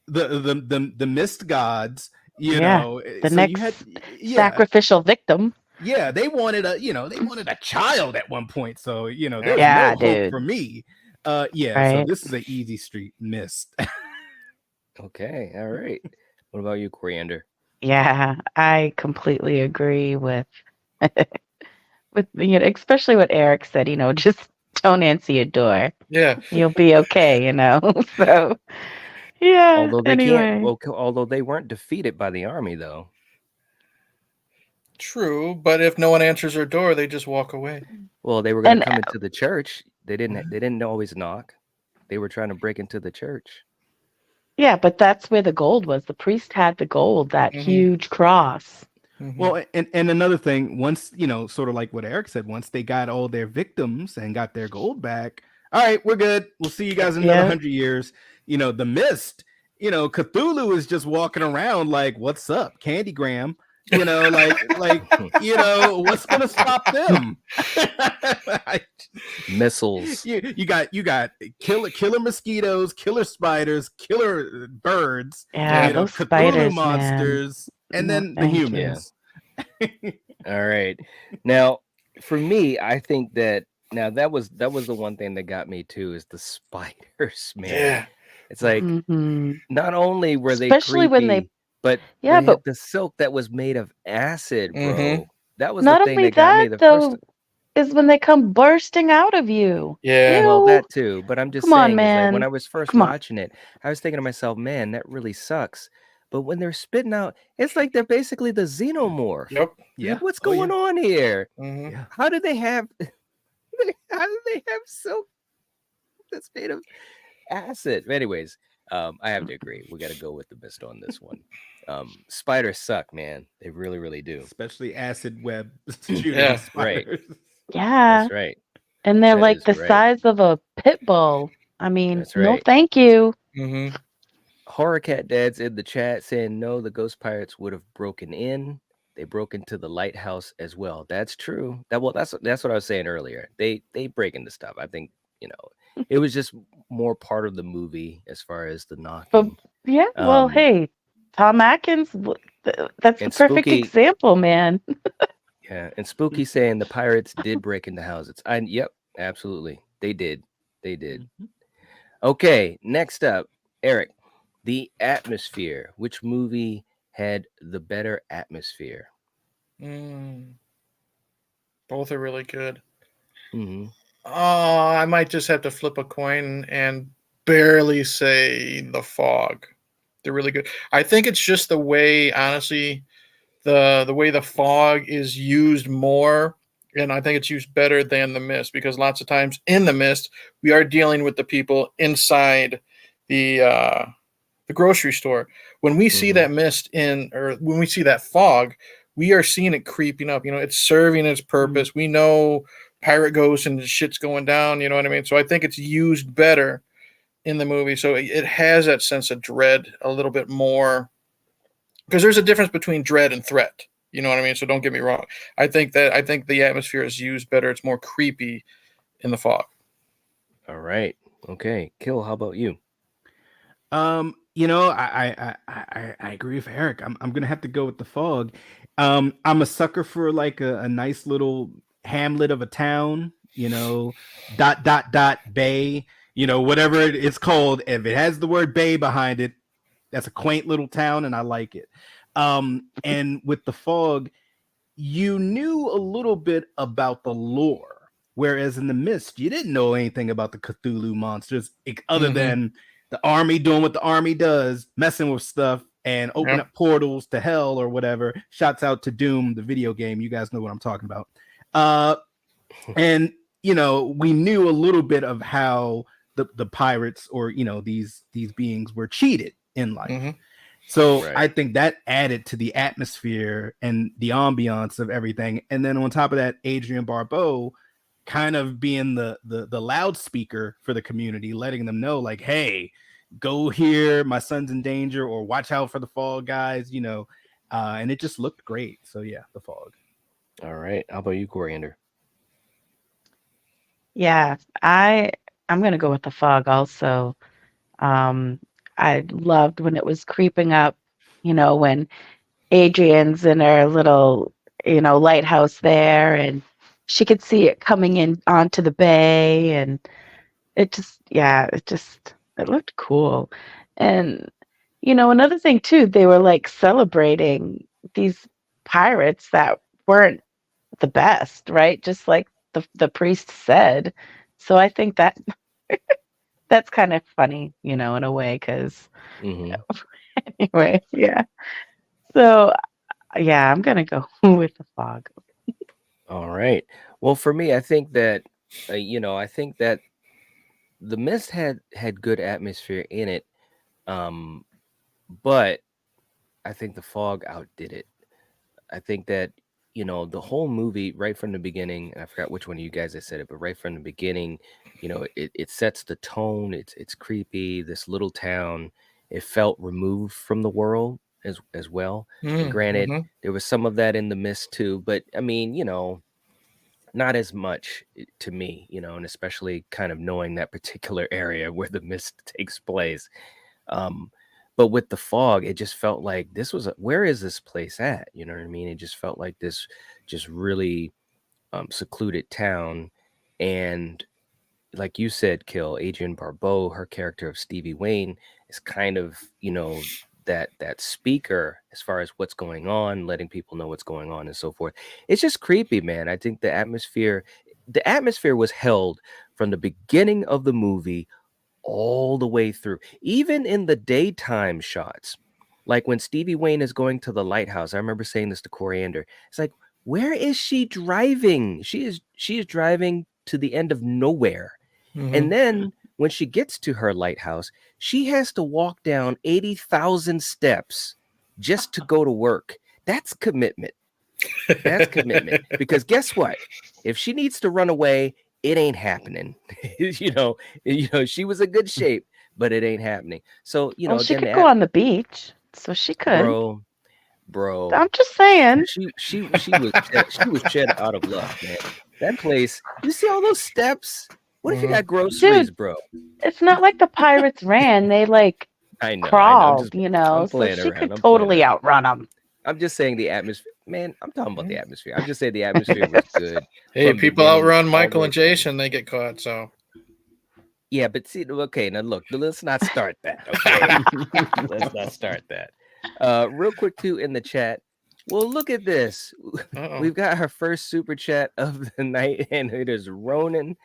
the Mist gods. You know, the next sacrificial victim. Yeah, they wanted a child at one point. So there's no hope for me. So this is an easy street. Mist. Okay, all right. What about you, Coriander? Yeah, I completely agree with especially what Eric said. Just don't answer your door. Yeah, you'll be okay. So yeah. Although they anyway. although they weren't defeated by the army, though. True, but if no one answers their door, they just walk away. Well, they were going to come into the church. They didn't always knock. They were trying to break into the church. Yeah, but that's where the gold was. The priest had the gold, that huge cross. Well, and another thing, once, sort of like what Eric said, once they got all their victims and got their gold back, all right, we're good. We'll see you guys in another 100 years. The Mist, Cthulhu is just walking around like, what's up, Candygram? What's gonna stop them? Missiles. You got killer mosquitoes, killer spiders, killer birds. Yeah, those Cthulhu spiders, monsters, and then the humans. All right. Now, for me, I think that that was the one thing that got me too is the spiders, man. Yeah. It's like not only were they especially creepy, when they. But yeah, but the silk that was made of acid, bro. That was not the thing only that got me the though, first. is when they come bursting out of you. Yeah, well, that too. But I'm just Come on, saying, man. like, when I was first watching it, I was thinking to myself, man, that really sucks. But when they're spitting out, it's like they're basically the xenomorph. Yep. Yeah. Like, what's going on here? Yeah. How do they have? How do they have silk that's made of acid? Anyways, I have to agree. We got to go with the Mist on this one. Spiders suck, man. They really, really do. Especially acid web spiders. Right. Yeah. That's right. And they're like the size of a pit bull. I mean, no thank you. Horror Cat Dad's in the chat saying no, the ghost pirates would have broken in. They broke into the lighthouse as well. That's true. That's what I was saying earlier. They break into stuff. I think, it was just more part of the movie as far as the knocking. But yeah, well, hey, Tom Atkins, that's the perfect example, man. Yeah, and Spooky saying the pirates did break into houses. Yep, absolutely. They did. Okay, next up, Eric, the atmosphere. Which movie had the better atmosphere? Both are really good. I might just have to flip a coin and barely say The Fog. They're really good. I think it's just the way, honestly, the way The Fog is used more, and I think it's used better than The Mist, because lots of times in The Mist we are dealing with the people inside the grocery store. When we see that mist or when we see that fog, we are seeing it creeping up. It's serving its purpose. We know pirate ghosts and shit's going down. You know what I mean? So I think it's used better in the movie. So it has that sense of dread a little bit more, because there's a difference between dread and threat. You know what I mean? So don't get me wrong. I think the atmosphere is used better. It's more creepy in The Fog. All right. Okay. Kill, how about you? I agree with Eric. I'm gonna have to go with The Fog. I'm a sucker for like a nice little hamlet of a town, Bay, whatever it's called. If it has the word Bay behind it, that's a quaint little town, and I like it. And with The Fog, you knew a little bit about the lore, whereas in The Mist, you didn't know anything about the Cthulhu monsters other than the army doing what the army does, messing with stuff, and open up portals to hell or whatever. Shouts out to Doom, the video game. You guys know what I'm talking about. And you know, we knew a little bit of how the pirates, or you know, these beings were cheated in life. So I think that added to the atmosphere and the ambiance of everything. And then on top of that, Adrienne Barbeau kind of being the loudspeaker for the community, letting them know like, hey, go here, my son's in danger, or watch out for the Fog guys, you know. And it just looked great. So yeah, the Fog. All right. How about you, Coriander? Yeah, I'm gonna go with the Fog also. I loved when it was creeping up, you know, when Adrian's in her little, you know, lighthouse there, and she could see it coming in onto the bay, and it looked cool. And you know, another thing too, they were like celebrating these pirates that weren't the best, right? Just like the priest said. So I think that that's kind of funny, you know, in a way, because anyway, yeah. So yeah, I'm gonna go with the Fog. All right. Well, for me, I think that you know, I think that the Mist had good atmosphere in it, but I think the Fog outdid it. I think that, you know, the whole movie right from the beginning, and I forgot which one of you guys had said it, but right from the beginning, you know, it sets the tone. It's creepy. This little town, it felt removed from the world as well. And granted, there was some of that in the Mist too, but I mean, you know, not as much to me, you know, and especially kind of knowing that particular area where the Mist takes place. But with the Fog, it just felt like this was where is this place at? You know what I mean? It just felt like this just really secluded town. And like you said, Kill, Adrienne Barbeau, her character of Stevie Wayne is kind of, you know, that speaker as far as what's going on, letting people know what's going on and so forth. It's just creepy, man. I think the atmosphere was held from the beginning of the movie all the way through, even in the daytime shots. Like when Stevie Wayne is going to the lighthouse, I remember saying this to Coriander. It's like, where is she driving? She is driving to the end of nowhere. And then when she gets to her lighthouse, she has to walk down 80,000 steps just to go to work. That's commitment. That's commitment. Because guess what? If she needs to run away, it ain't happening. you know, she was in good shape, but it ain't happening. So, you know, Well, she again, could go on the beach, so she could. Bro. I'm just saying. She was shed out of luck, man. That place, you see all those steps? What if you got groceries, Dude, bro? It's not like the pirates ran; they like crawled, you know. So she could totally outrun them. I'm just saying the atmosphere, man. I'm talking about the atmosphere. I'm just saying the atmosphere was good. Hey, people outrun Michael and Jason, they get caught. So yeah, but see, okay, now look, let's not start that. Okay, let's not start that. Real quick too in the chat. Well, look at this. We've got our first super chat of the night, and it is Ronan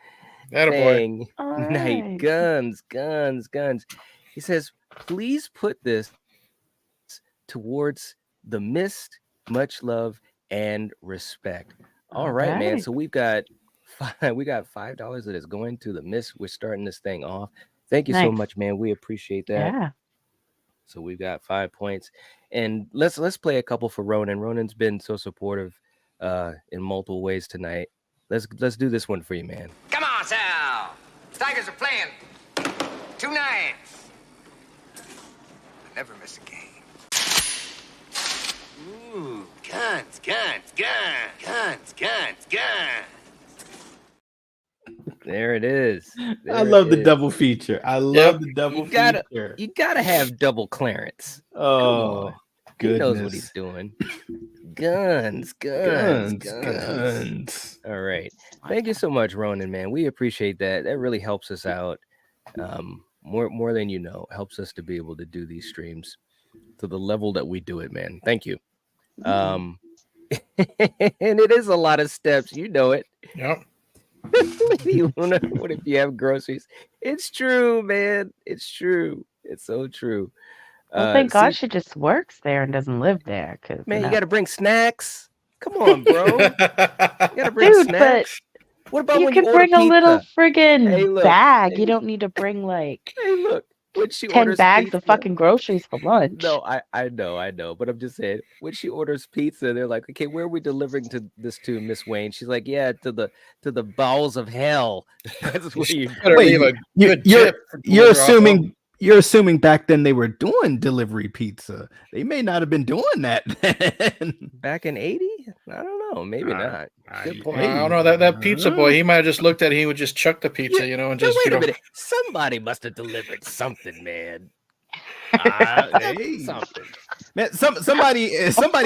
saying, "Night guns. He says, please put this towards the Mist. Much love and respect." All right, man. So we got $5 that is going to the Mist. We're starting this thing off. Thank you so much, man. We appreciate that. Yeah. So we've got 5 points, and let's play a couple for Ronan. Ronan's been so supportive in multiple ways tonight. Let's do this one for you, man. Come on, Sal. Tigers are playing 2 nights. I never miss a game. Ooh, guns. There it is. I love the double feature. I love the double feature. You gotta have double Clarence. Oh, he knows what he's doing. Guns. All right. Thank you so much, Ronan, man. We appreciate that. That really helps us out. More than you know, helps us to be able to do these streams to the level that we do it, man. Thank you. And it is a lot of steps, you know it. Yep. What if you have groceries? It's true, man. It's true. It's so true. Well, thank God See, she just works there and doesn't live there, because man, you got to bring snacks. Come on, bro. You got to bring dude, but snacks. What about you when you can order bring a little pizza? friggin' Hey, look. bag. Hey, You don't need to bring like hey, look. When she 10 orders bags pizza, of fucking groceries for lunch. no, I know, but I'm just saying, when she orders pizza, they're like, okay, where are we delivering this to, Miss Wayne? She's like, yeah, to the bowels of hell. That's where you better Wait, leave a you, good you're tip for you're deliver off home. assuming back then they were doing delivery pizza. They may not have been doing that then. back in 80? I don't know, maybe not. Good point. I don't know that pizza boy. He might have just looked at it. He would just chuck the pizza, and Now, just wait a minute. Somebody must have delivered something, man. Hey. Something. Man, somebody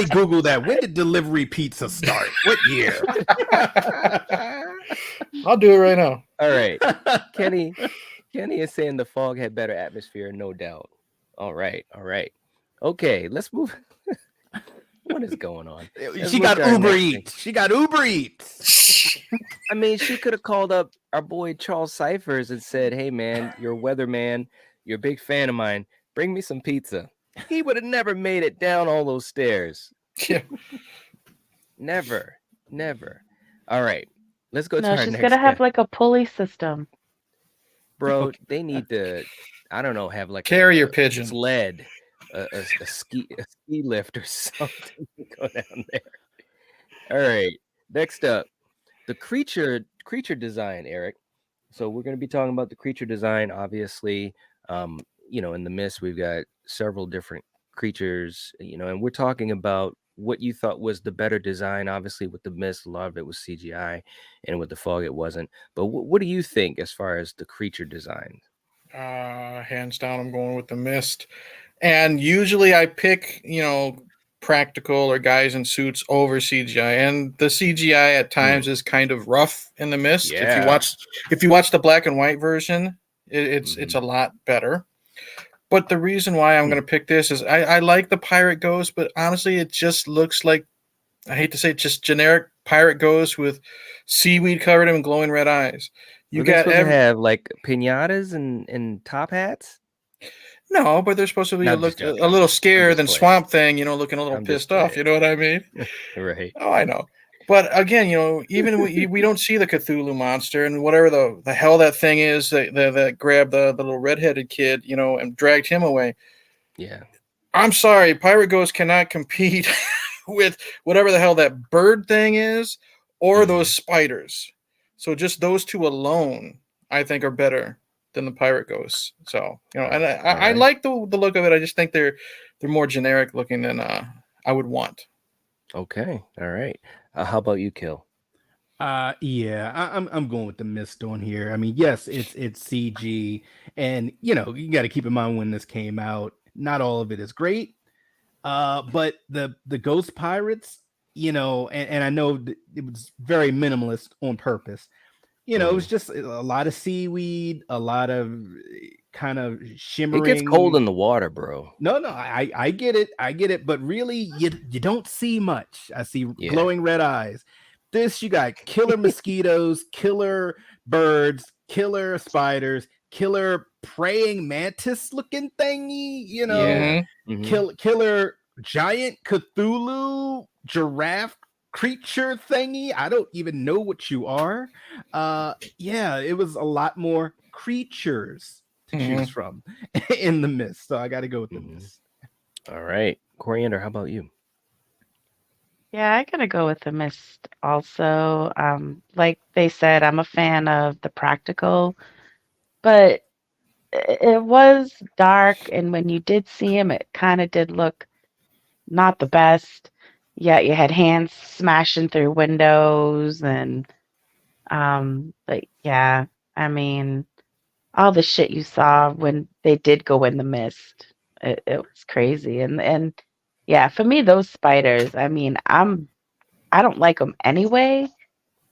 Google that. When did delivery pizza start? What year? I'll do it right now. All right. Kenny is saying the fog had better atmosphere, no doubt. All right. Okay, let's move. What is going on? She got Uber Eats. She got Uber Eats. I mean, she could have called up our boy Charles Cyphers and said, hey, man, you're a weatherman. You're a big fan of mine. Bring me some pizza. He would have never made it down all those stairs. Yeah. Never. All right. Let's go to No, our she's next gonna have guest. like a pulley system. Bro, they need to, I don't know, have like Carrier a pigeon. sled, a ski lift or something to go down there. All right. Next up, the creature design, Eric. So we're going to be talking about the creature design. Obviously, in the Mist, we've got several different creatures, and we're talking about what you thought was the better design. Obviously, with the Mist, a lot of it was CGI, and with the fog, it wasn't. But what do you think as far as the creature design? Hands down, I'm going with the Mist. And usually I pick, practical or guys in suits over CGI. And the CGI at times is kind of rough in the Mist. Yeah. If you watch the black and white version, it's a lot better. But the reason why I'm going to pick this is I like the Pirate Ghost, but honestly, it just looks like, I hate to say it, just generic Pirate Ghost with seaweed covered him and glowing red eyes. You They're got supposed to have like pinatas and top hats. No, but they're supposed to be No, a I'm just joking. little scared than playing. Swamp Thing, looking a little I'm just pissed off. playing. You know what I mean? Right. Oh, I know. But again, even we don't see the Cthulhu monster and whatever the hell that thing is that grabbed the little redheaded kid, and dragged him away. Yeah. I'm sorry, Pirate Ghost cannot compete with whatever the hell that bird thing is or those spiders. So just those two alone, I think, are better than the Pirate Ghosts. So, and I like the look of it. I just think they're more generic looking than I would want. Okay. All right. How about you, Kill? Yeah, I'm going with the Mist on here. I mean, yes, it's CG, and you got to keep in mind when this came out, not all of it is great. But the Ghost Pirates, and I know it was very minimalist on purpose. It was just a lot of seaweed, a lot of kind of shimmering. It gets cold in the water, bro. No, I get it, but really, you don't see much. I see glowing red eyes. This, you got killer mosquitoes, killer birds, killer spiders, killer praying mantis looking thingy, killer giant Cthulhu giraffe creature thingy. I don't even know what you are. It was a lot more creatures to choose from in the Mist. So I got to go with the Mist. All right. Coriander, how about you? Yeah, I gotta go with the Mist also. Like they said, I'm a fan of the practical, but it was dark, and when you did see him, it kind of did look not the best. Yeah, you had hands smashing through windows, and but yeah, I mean, all the shit you saw when they did go in the Mist, it was crazy, and yeah, for me, those spiders. I mean, I don't like them anyway.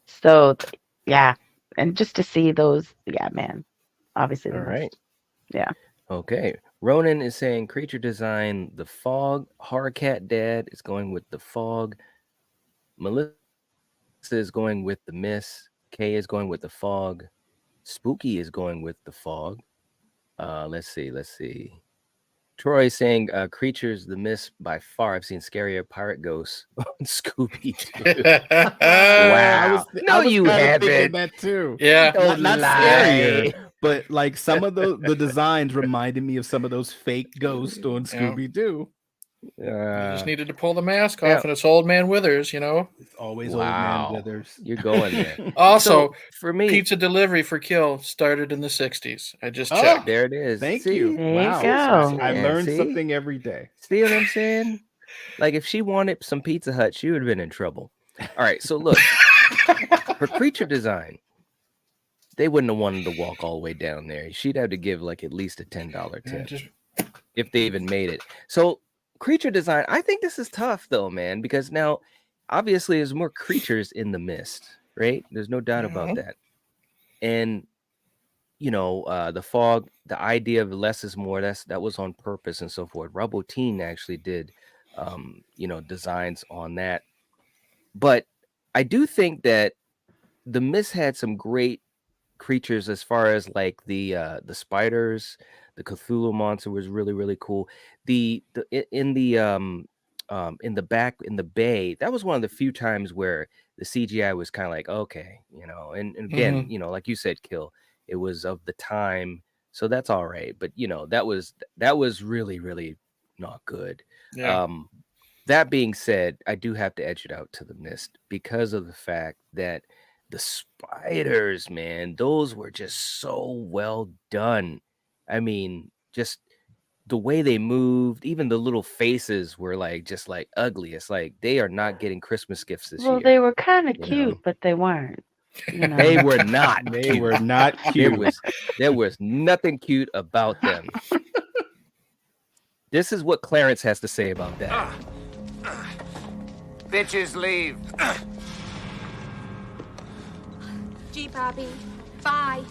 So, yeah. And just to see those, yeah, man. Obviously the All Mist. right. Yeah. Okay. Ronan is saying creature design, the fog. Horrorcat Dad is going with the fog. Melissa is going with the Mist. Kay is going with the fog. Spooky is going with the fog. Let's see. Troy saying Creatures the Mist by far. I've seen Scarier Pirate Ghosts on Scooby-Doo. Wow. No, you haven't. That too. Yeah. Not Scarier, but like some of the designs reminded me of some of those fake ghosts on Scooby-Doo. You just needed to pull the mask off, and it's Old Man Withers, you know. It's always Old Man Withers. You're going there. Also, so, for me, pizza delivery for Kill started in the 60s. I just checked. There it is. Thank you. There Wow. you go. I learned something every day. See what I'm saying? Like if she wanted some Pizza Hut, she would have been in trouble. All right, so look, her creature design, they wouldn't have wanted to walk all the way down there. She'd have to give like at least a $10 tip if they even made it. So creature design, I think this is tough though, man, because now obviously there's more creatures in the mist, right? There's no doubt about that. And you know, the fog, the idea of less is more, that was on purpose and so forth. Robotine actually did you know, designs on that. But I do think that the mist had some great creatures as far as like the spiders. The Cthulhu monster was really, really cool. In the back in the bay, that was one of the few times where the CGI was kind of like, okay, you know, and again, you know, like you said, Kill, it was of the time, so that's all right. But you know, that was really, really not good. Yeah. That being said, I do have to edge it out to the mist because of the fact that the spiders, man, those were just so well done. I mean, just the way they moved, even the little faces were like just like ugly. It's like they are not getting Christmas gifts this year. Well, they were kind of cute, but they weren't. You know? They were not. They were not cute. There was nothing cute about them. This is what Clarence has to say about that. Bitches leave. Gee, Poppy. Bye.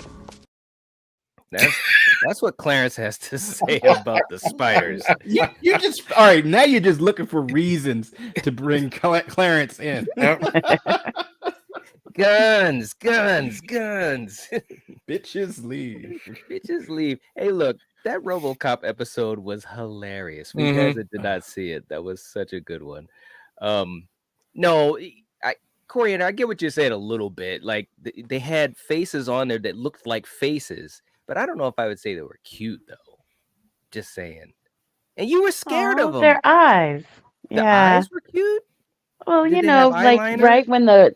That's what Clarence has to say about the spiders. You just all right. Now you're just looking for reasons to bring Clarence in. Guns. Bitches leave. Bitches leave. Hey, look, that RoboCop episode was hilarious. For you guys that did not see it, that was such a good one. No, Corey, and I get what you're saying a little bit. Like they had faces on there that looked like faces, but I don't know if I would say they were cute though. Just saying. And you were scared of them. Their eyes. The eyes were cute. Well, Did you they know, have like eyeliner? right when the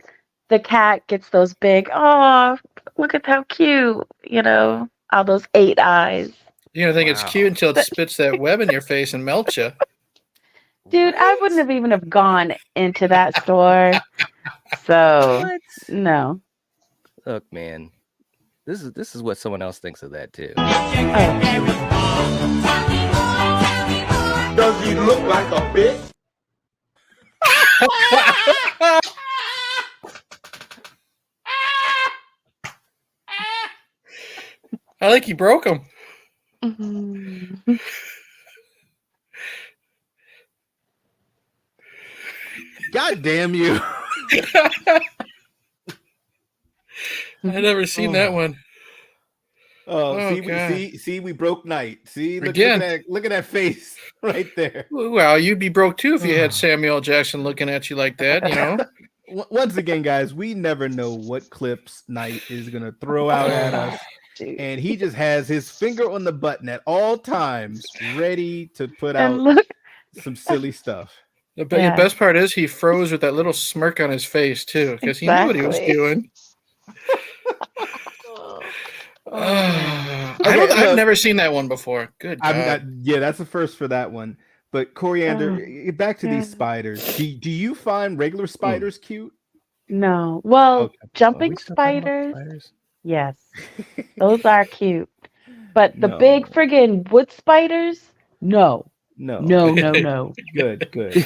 cat gets those big, oh, look at how cute, you know, all those 8 eyes. You don't think it's cute until it spits that web in your face and melts you. Dude, I wouldn't have even have gone into that store. So no. Look, man, this is what someone else thinks of that too. Does he look like a bitch? I think he broke him. God damn you. I never seen that one. See, we broke Night. See, look Again. at that face right there. Well, you'd be broke too if you had Samuel L. Jackson looking at you like that, you know. Once again, guys, we never know what clips Night is gonna throw out at us. And he just has his finger on the button at all times, ready to put out some silly stuff. The best part is he froze with that little smirk on his face too, because he knew what he was doing. I've never seen that one before. Good God. Yeah, that's the first for that one. But Coriander, back to these spiders. Do you find regular spiders cute? No. Well, jumping spiders. Yes, those are cute. But the big friggin' wood spiders, no. Good.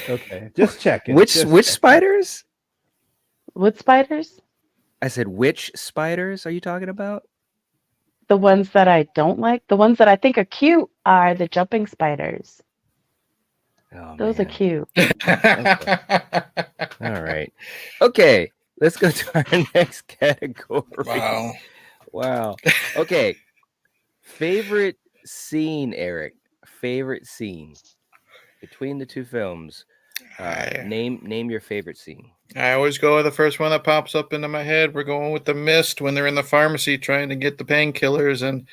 Okay, just checking. Which spiders? Wood spiders? I said, which spiders are you talking about? The ones that I don't like. The ones that I think are cute are the jumping spiders. Oh, those are cute. All right. Okay, let's go to our next category. Wow. Okay. Favorite scene, Eric. favorite scene between the two films. Name your favorite scene. I always go with the first one that pops up into my head. We're going with the Mist when they're in the pharmacy trying to get the painkillers, and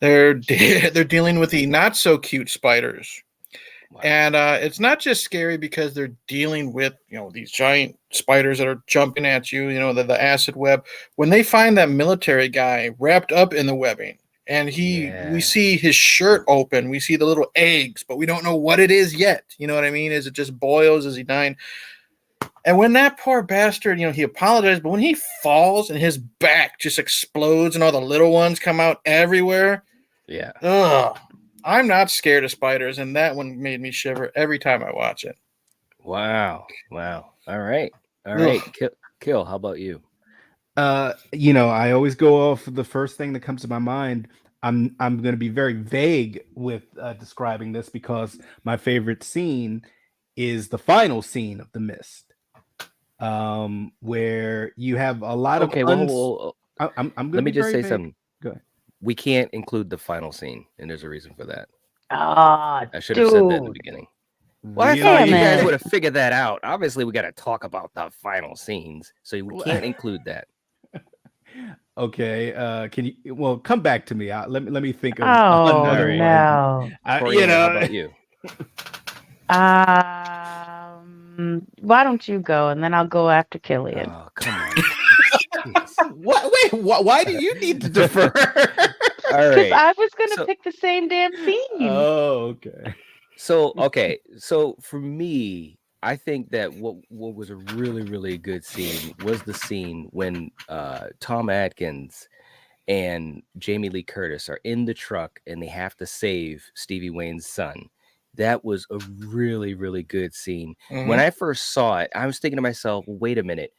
they're dealing with the not so cute spiders. Wow. And it's not just scary because they're dealing with these giant spiders that are jumping at you. The acid web. When they find that military guy wrapped up in the webbing, and we see his shirt open, we see the little eggs, but we don't know what it is yet. You know what I mean? Is it just boils? Is he dying? And when that poor bastard, he apologized, but when he falls and his back just explodes and all the little ones come out everywhere. Yeah. Ugh. I'm not scared of spiders, and that one made me shiver every time I watch it. Wow. All right. Kill. How about you? I always go off the first thing that comes to my mind. I'm going to be very vague with describing this because my favorite scene is the final scene of The Mist, where you have a lot of. Let me just say something. Go ahead. We can't include the final scene, and there's a reason for that. I should have said that in the beginning. Well, I thought you guys would have figured that out. Obviously, we got to talk about the final scenes, so we can't include that. Okay, can you? Well, come back to me. Let me think of another one. How about you? Why don't you go, and then I'll go after Killian. Oh, come on. What? Wait, why do you need to defer? All right. Because I was going to pick the same damn scene. Oh, okay. So for me, I think that what was a really, really good scene was the scene when Tom Atkins and Jamie Lee Curtis are in the truck and they have to save Stevie Wayne's son. That was a really, really good scene. Mm-hmm. When I first saw it, I was thinking to myself, wait a minute,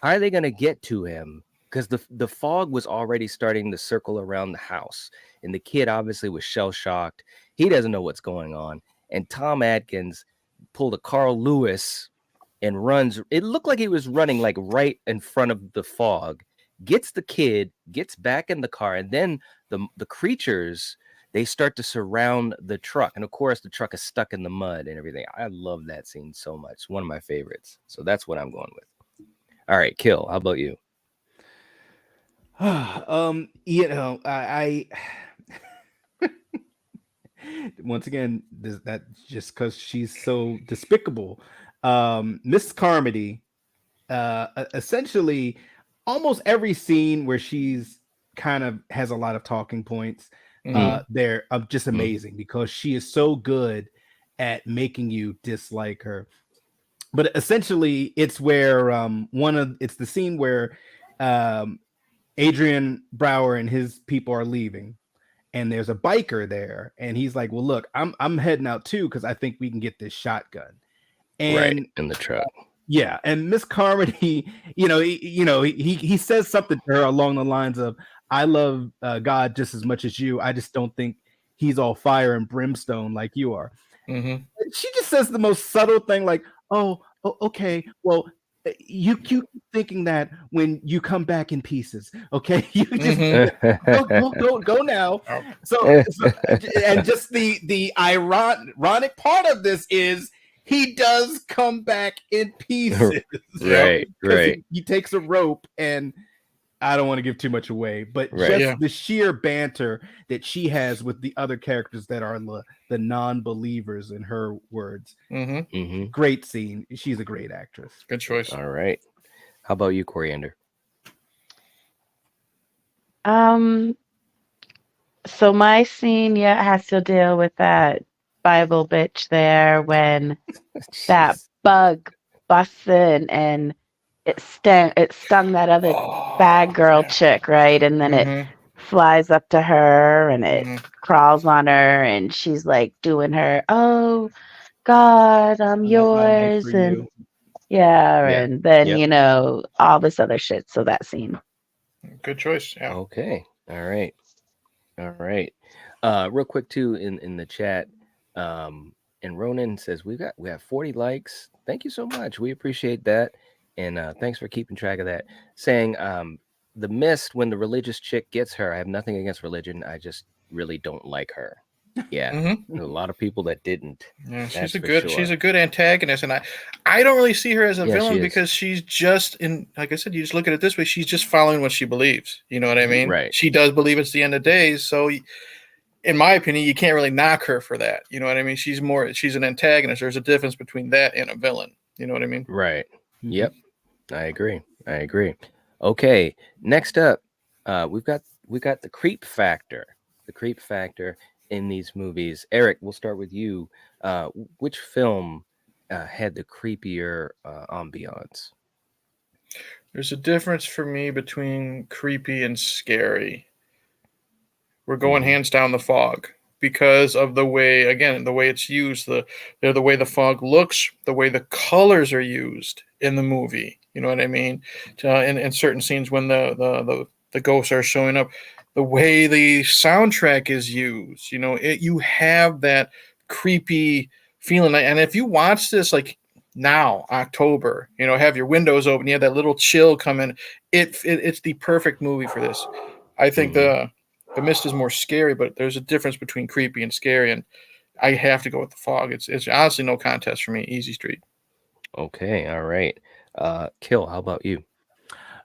how are they going to get to him? Because the fog was already starting to circle around the house. And the kid obviously was shell-shocked. He doesn't know what's going on. And Tom Atkins pulled a Carl Lewis and runs. It looked like he was running like right in front of the fog, gets the kid, gets back in the car. And then the creatures, they start to surround the truck. And of course, the truck is stuck in the mud and everything. I love that scene so much. One of my favorites. So that's what I'm going with. All right, Kill. How about you? I once again, that just because she's so despicable. Miss Carmody, essentially, almost every scene where she's kind of has a lot of talking points, they're just amazing because she is so good at making you dislike her. But essentially, it's where it's the scene where Adrian Brower and his people are leaving, and there's a biker there, and he's like, "Well, look, I'm heading out too because I think we can get this shotgun." And right in the truck, yeah. And Miss Carmody, he says something to her along the lines of, "I love God just as much as you. I just don't think he's all fire and brimstone like you are." Mm-hmm. She just says the most subtle thing, like, "Oh, okay, well." You keep thinking that when you come back in pieces, okay? You just go now. So and just the ironic part of this is he does come back in pieces, right? He takes a rope, and I don't want to give too much away, but the sheer banter that she has with the other characters that are the non-believers, in her words. Mm-hmm. Mm-hmm. Great scene. She's a great actress. Good choice. All right. How about you, Coriander? So my scene, has to deal with that Bible bitch there when that bug busts in and it stung that other bad girl chick, right? And then it flies up to her and it crawls on her, and she's like doing her, "Oh God, I'm yours," and and then all this other shit. So that scene. Good choice. Yeah. Okay. All right. Real quick too, in the chat, and Ronan says we have 40 likes. Thank you so much. We appreciate that. And thanks for keeping track of that. Saying The Mist, when the religious chick gets her, I have nothing against religion. I just really don't like her. Yeah, Mhm. a lot of people that didn't. Yeah, That's she's a for good sure. she's a good antagonist, and I don't really see her as a Yeah, she villain is. because she's just in, like I said, you just look at it this way, she's just following what she believes. You know what I mean? Right. She does believe it's the end of days, so in my opinion, you can't really knock her for that. You know what I mean? She's an antagonist. There's a difference between that and a villain. You know what I mean? Right. Mhm. Yep. I agree. Okay. Next up, we got the creep factor. The creep factor in these movies. Eric, we'll start with you. Which film had the creepier ambiance? There's a difference for me between creepy and scary. We're going hands down the fog because of the way, again, the way it's used, the way the fog looks, the way the colors are used in the movie. You know what I mean? In certain scenes when the ghosts are showing up, the way the soundtrack is used. You know, you have that creepy feeling. And if you watch this like now, October, you know, have your windows open, you have that little chill come in. It's the perfect movie for this. I think the Mist is more scary, but there's a difference between creepy and scary, and I have to go with the fog. It's honestly no contest for me. Easy street. Okay, all right. Kill, how about you?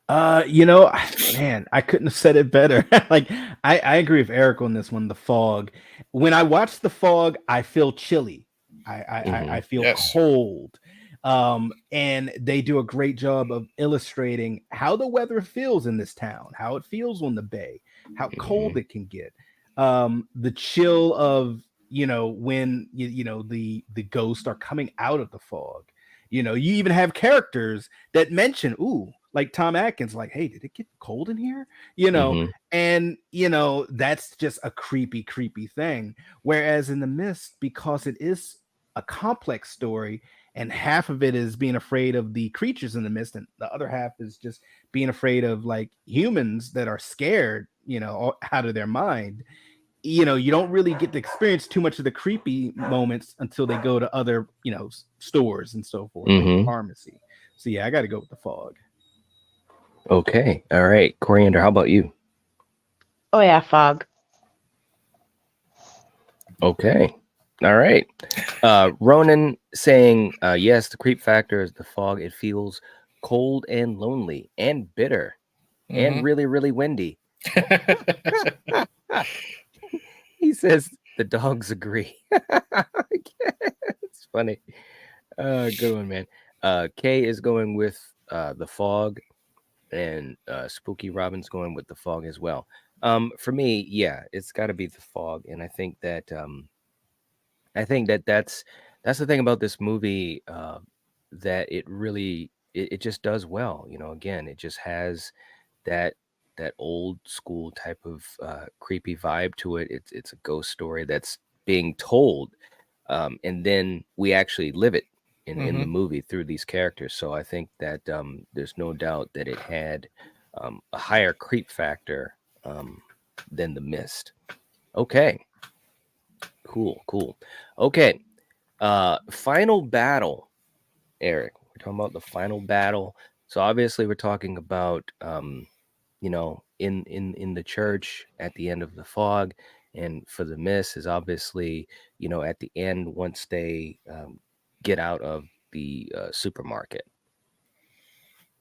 Man, I couldn't have said it better. Like, I agree with Eric on this one. The fog. When I watch the fog, I feel chilly. I feel Yes. cold. And they do a great job of illustrating how the weather feels in this town, how it feels on the bay, how cold it can get. The chill of when the ghosts are coming out of the fog. You even have characters that mention, ooh, like Tom Atkins, like, hey, did it get cold in here? And that's just a creepy, creepy thing. Whereas in The Mist, because it is a complex story, and half of it is being afraid of the creatures in the mist, and the other half is just being afraid of like humans that are scared, out of their mind. You don't really get to experience too much of the creepy moments until they go to other, stores and so forth, like the pharmacy. So yeah, I got to go with the fog. Okay, all right. Coriander, how about you? Oh yeah, fog. Okay. All right. Ronan saying, yes, the creep factor is the fog. It feels cold and lonely and bitter and really, really windy. He says the dogs agree. It's funny. Good one, man. Kay is going with the fog, and Spooky Robin's going with the fog as well. For me, yeah, it's got to be the fog, and I think that that's the thing about this movie, that it really it just does well. Again, it just has that old school type of creepy vibe to it. It's a ghost story that's being told, and then we actually live it in the movie through these characters. So I think that there's no doubt that it had a higher creep factor than The Mist. Okay. Cool. Okay. Final battle, Eric. We're talking about the final battle. So obviously we're talking about in the church at the end of the fog, and for The Mist is obviously at the end once they get out of the supermarket.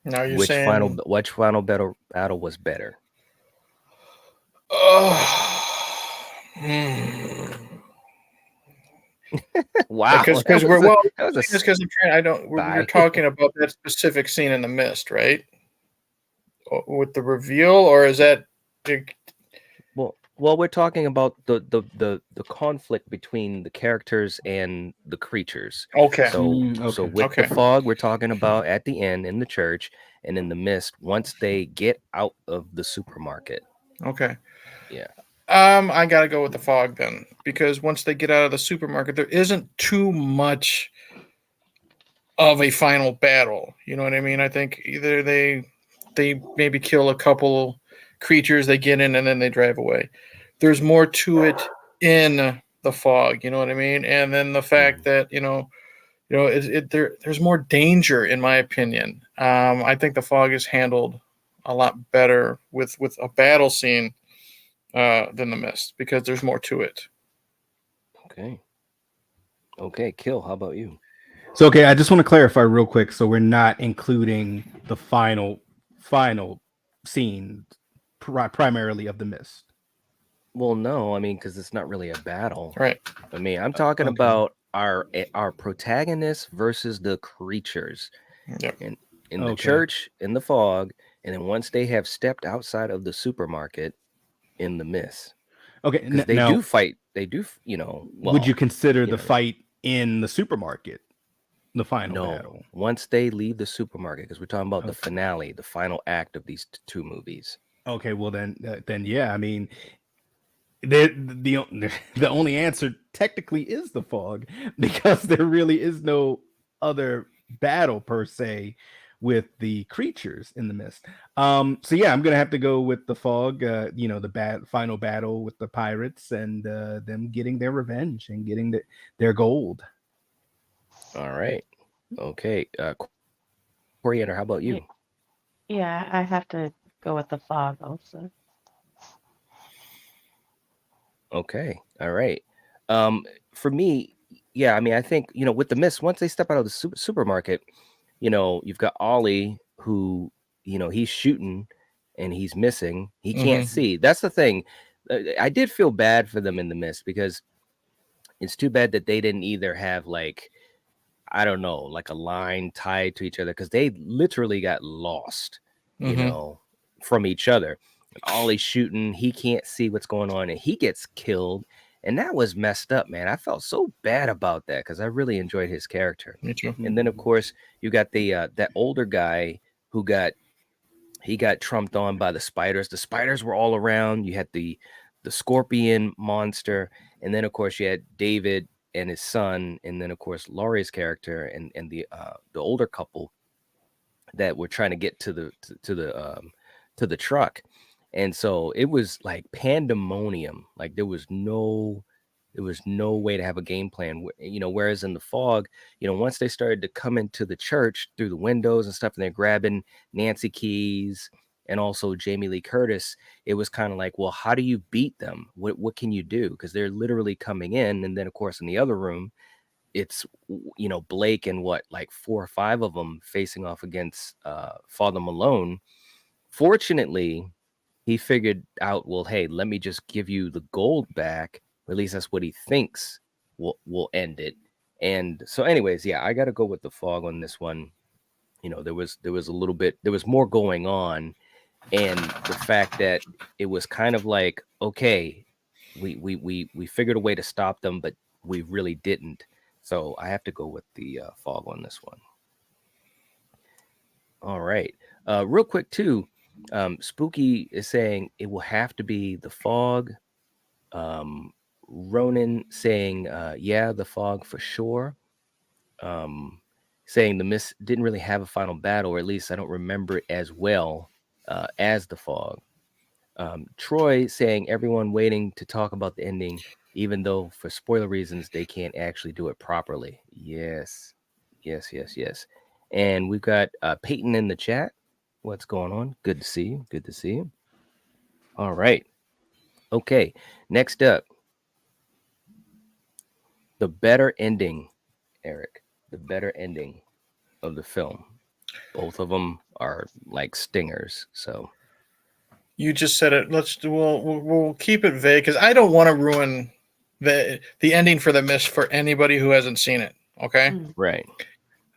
Now you're Which saying final battle was better? Wow, because we're talking about that specific scene in The Mist, right? With the reveal, or is that? Well, we're talking about the conflict between the characters and the creatures. Okay. So with the fog, we're talking about at the end in the church, and in The Mist once they get out of the supermarket. Okay. Yeah. I gotta go with the fog then, because once they get out of the supermarket, there isn't too much of a final battle. You know what I mean? I think either they maybe kill a couple creatures, they get in, and then they drive away. There's more to it in the fog. You know what I mean? And then the fact that there's more danger, in my opinion. I think the fog is handled a lot better with a battle scene than The Mist, because there's more to it. Okay, Kill, how about you? So okay, I just want to clarify real quick. So we're not including the final scene primarily of the mist. Well, no, I mean, because it's not really a battle. Right. I mean, I'm talking Okay. about our protagonists versus the creatures Yep. in the Okay. church, in the fog, and then once they have stepped outside of the supermarket in the mist. Okay. Because they now, do fight. They do, well, would you consider the know, fight in the supermarket the final no, battle? once they leave the supermarket, because we're talking about the Okay. finale, the final act of these two movies. Okay, well then yeah, I mean, the only answer technically is the fog because there really is no other battle per se with the creatures in the mist. So yeah, I'm gonna have to go with the fog. The final battle with the pirates and them getting their revenge and getting their gold. All right. Okay. Coriander, how about you? Yeah, I have to go with the fog also. Okay. All right. For me, yeah, I mean, I think, with the mist, once they step out of the supermarket, you've got Ollie who, he's shooting and he's missing. He can't see. That's the thing. I did feel bad for them in the mist because it's too bad that they didn't either have like, I don't know, like a line tied to each other because they literally got lost, from each other. Ollie's shooting, he can't see what's going on, and he gets killed. And that was messed up, man. I felt so bad about that because I really enjoyed his character. Me too. And then, of course, you got the that older guy who got trumped on by the spiders. The spiders were all around. You had the scorpion monster, and then of course you had David and his son, and then of course Laurie's character and the older couple that were trying to get to the truck. And so it was like pandemonium. Like there was no way to have a game plan. Whereas in the fog, once they started to come into the church through the windows and stuff, and they're grabbing Nancy Keys and also Jamie Lee Curtis, it was kind of like, well, how do you beat them? What can you do? Because they're literally coming in. And then of course in the other room, it's Blake and like 4 or 5 of them facing off against Father Malone. Fortunately, he figured out, well, hey, let me just give you the gold back. Or at least that's what he thinks will end it. And so anyways, yeah, I got to go with the fog on this one. There was a little bit, there was more going on. And the fact that it was kind of like, okay, we figured a way to stop them, but we really didn't. So I have to go with the fog on this one. All right. Real quick too, Spooky is saying it will have to be the fog. Ronan saying, yeah, the fog for sure. Saying the mist didn't really have a final battle, or at least I don't remember it as well as the fog. Troy saying everyone waiting to talk about the ending, even though for spoiler reasons they can't actually do it properly. Yes. And we've got Peyton in the chat. What's going on? Good to see you. All right. Okay. Next up, the better ending, Eric. The better ending of the film. Both of them are like stingers. So you just said it. We'll keep it vague because I don't want to ruin the ending for The Mist for anybody who hasn't seen it. Okay, right.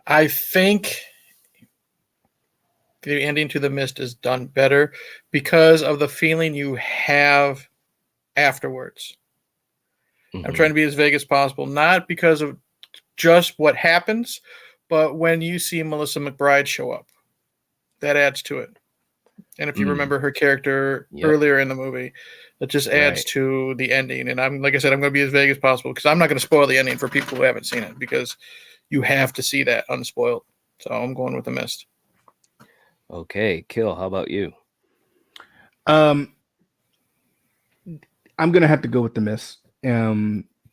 I think the ending to The Mist is done better because of the feeling you have afterwards. I'm trying to be as vague as possible, not because of just what happens, but when you see Melissa McBride show up, that adds to it. And if you remember her character earlier in the movie, that just adds to the ending. And I'm going to be as vague as possible because I'm not going to spoil the ending for people who haven't seen it because you have to see that unspoiled. So I'm going with The Mist. Okay, Kill, how about you? I'm going to have to go with The Mist.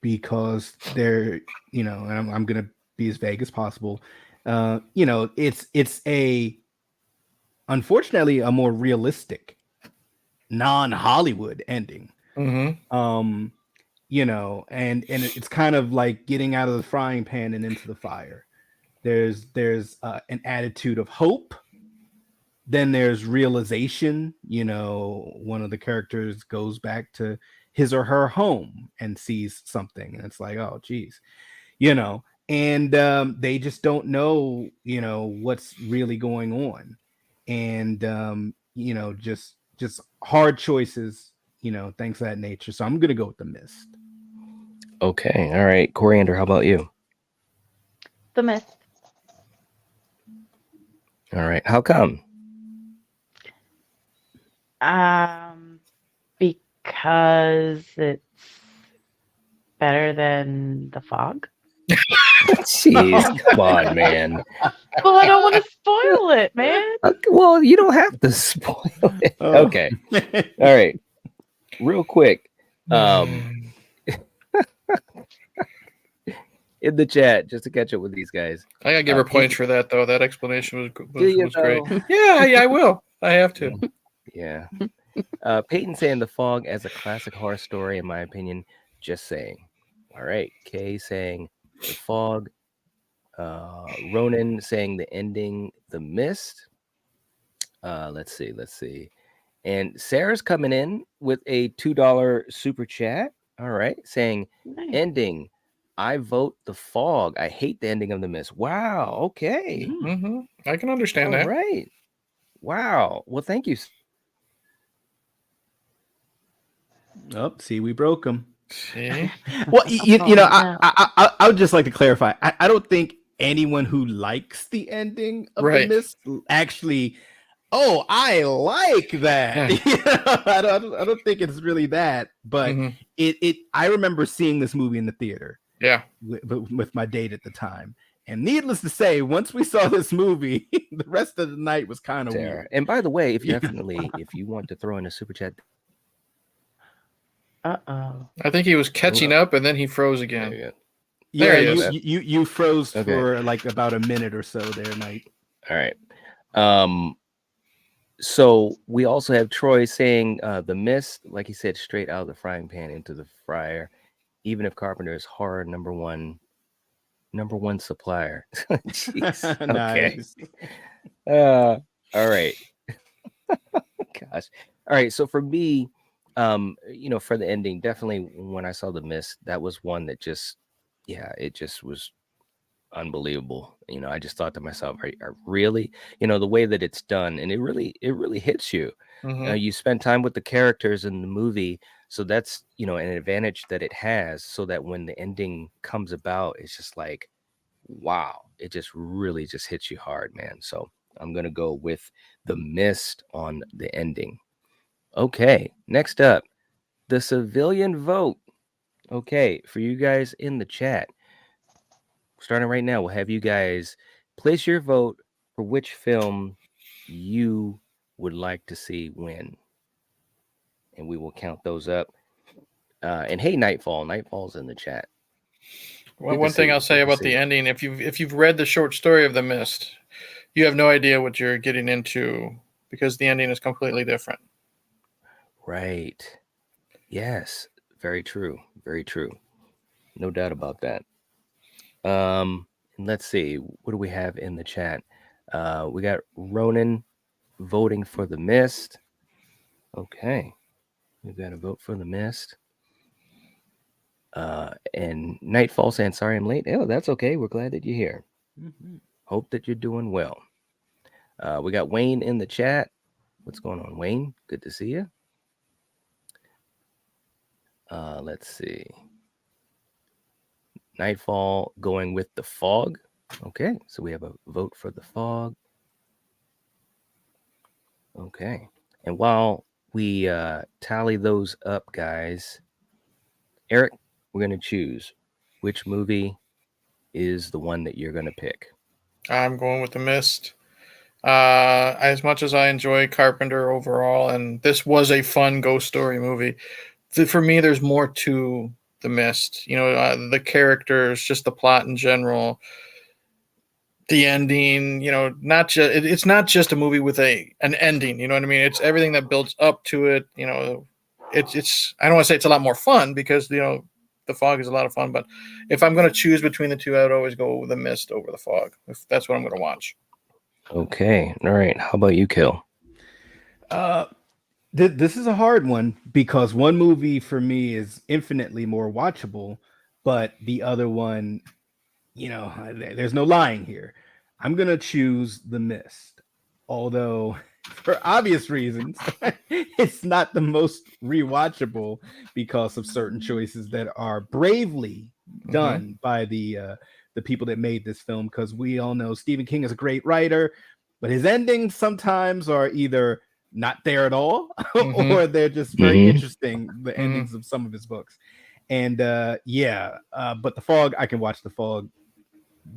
Because they're, and I'm gonna be as vague as possible. It's unfortunately a more realistic, non-Hollywood ending. and it's kind of like getting out of the frying pan and into the fire. There's an attitude of hope. Then there's realization. One of the characters goes back to his or her home and sees something, and it's like, oh, geez, and they just don't know, what's really going on, and just hard choices, things of that nature. So I'm gonna go with The Mist. Okay, all right, Coriander, how about you? The Mist. All right, how come? Because it's better than The Fog. Jeez, come on, man. Well, I don't want to spoil it, man. Well, you don't have to spoil it. Okay. All right. Real quick. In the chat, just to catch up with these guys. I gotta give her points for that, though. That explanation was great. Yeah, I will. I have to. Yeah. Peyton saying The Fog as a classic horror story, in my opinion. Just saying. All right. Kay saying The Fog. Ronan saying the ending, The Mist. Let's see. And Sarah's coming in with a $2 super chat. All right. Saying ending, I vote The Fog. I hate the ending of The Mist. Wow. Okay. Mm-hmm. I can understand that. All right. Wow. Well, thank you. Oh, see, we broke them. See? Well, I would just like to clarify. I don't think anyone who likes the ending of The Mist actually, I like that. I don't think it's really that, but I remember seeing this movie in the theater. Yeah, with my date at the time. And needless to say, once we saw this movie, the rest of the night was kind of weird. And by the way, if you want to throw in a super chat. I think he was catching up and then he froze again. Yeah, you froze for like about a minute or so there, Night. All right. So we also have Troy saying The Mist, like he said, straight out of the frying pan into the fryer. Even if Carpenter is horror number one supplier. Jeez. Nice. All right. Gosh. All right. So for me, for the ending, definitely when I saw The Mist, that was one that it just was unbelievable. I just thought to myself, really, the way that it's done, and it really hits you. You spend time with the characters in the movie, so that's an advantage that it has, so that when the ending comes about, it's just like, wow, it just really just hits you hard, man. So I'm gonna go with The Mist on the ending. Okay, next up, the civilian vote. Okay, for you guys in the chat, starting right now, we'll have you guys place your vote for which film you would like to see win. And we will count those up. And hey, Nightfall's in the chat. Well, one thing I'll say about the ending, if you've read the short story of The Mist, you have no idea what you're getting into because the ending is completely different. Right. Yes. Very true. Very true. No doubt about that. Let's see. What do we have in the chat? We got Ronan voting for The Mist. Okay. We've got to vote for The Mist. And Nightfall saying, sorry I'm late. Oh, that's okay. We're glad that you're here. Hope that you're doing well. We got Wayne in the chat. What's going on, Wayne? Good to see you. Let's see. Nightfall going with The Fog. Okay, so we have a vote for The Fog. Okay, and while we tally those up, guys, Eric, we're going to choose which movie is the one that you're going to pick. I'm going with The Mist. As much as I enjoy Carpenter overall, and this was a fun ghost story movie, for me, there's more to The Mist. The characters, just the plot in general, the ending. It's not just a movie with an ending. You know what I mean? It's everything that builds up to it. It's I don't want to say it's a lot more fun because The Fog is a lot of fun, but if I'm going to choose between the two, I would always go with The Mist over The Fog. If that's what I'm going to watch. Okay. All right. How about you, Kill? This is a hard one because one movie for me is infinitely more watchable, but the other one, there's no lying here. I'm gonna choose The Mist, although for obvious reasons, it's not the most rewatchable because of certain choices that are bravely done by the people that made this film. Because we all know Stephen King is a great writer, but his endings sometimes are either not there at all, or they're just very interesting. The endings of some of his books, and but The Fog, I can watch The Fog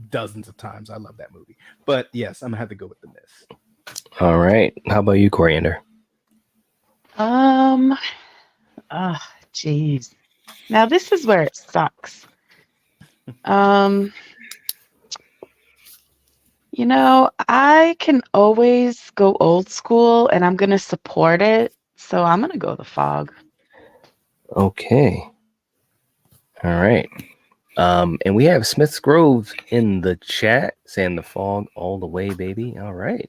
dozens of times. I love that movie, but yes, I'm gonna have to go with The Mist. All right. How about you, Coriander? Geez. Now this is where it sucks. I can always go old school, and I'm gonna support it. So I'm gonna go The Fog. Okay. All right. And we have Smith's Grove in the chat saying The Fog all the way, baby. All right.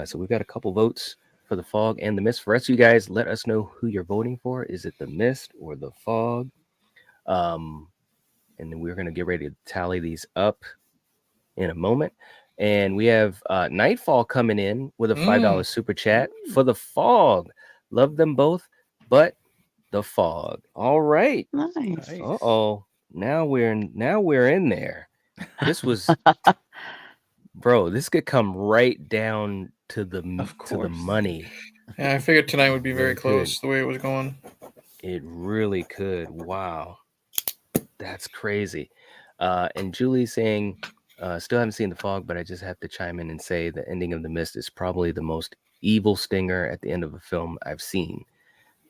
So we've got a couple votes for The Fog and The Mist. For the rest of you guys, let us know who you're voting for. Is it The Mist or The Fog? And then we're going to get ready to tally these up in a moment. And we have Nightfall coming in with a $5 super chat for The Fog. Love them both, but The Fog. All right. Nice. Uh-oh. Now we're in there. This was bro, this could come right down to the money. Yeah, I figured tonight would be very close the way it was going. It really could. Wow. That's crazy. And Julie's saying, still haven't seen The Fog, but I just have to chime in and say the ending of The Mist is probably the most evil stinger at the end of a film I've seen.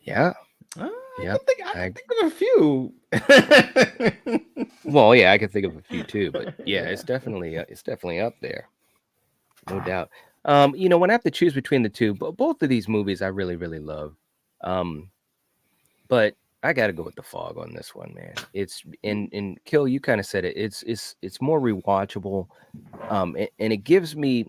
Yeah. I can think of a few. Well, yeah, I can think of a few too, but yeah, it's definitely up there, no doubt. When I have to choose between the two, but both of these movies I really, really love. But I got to go with The Fog on this one, man. It's in Kill. You kind of said it. It's more rewatchable, and it gives me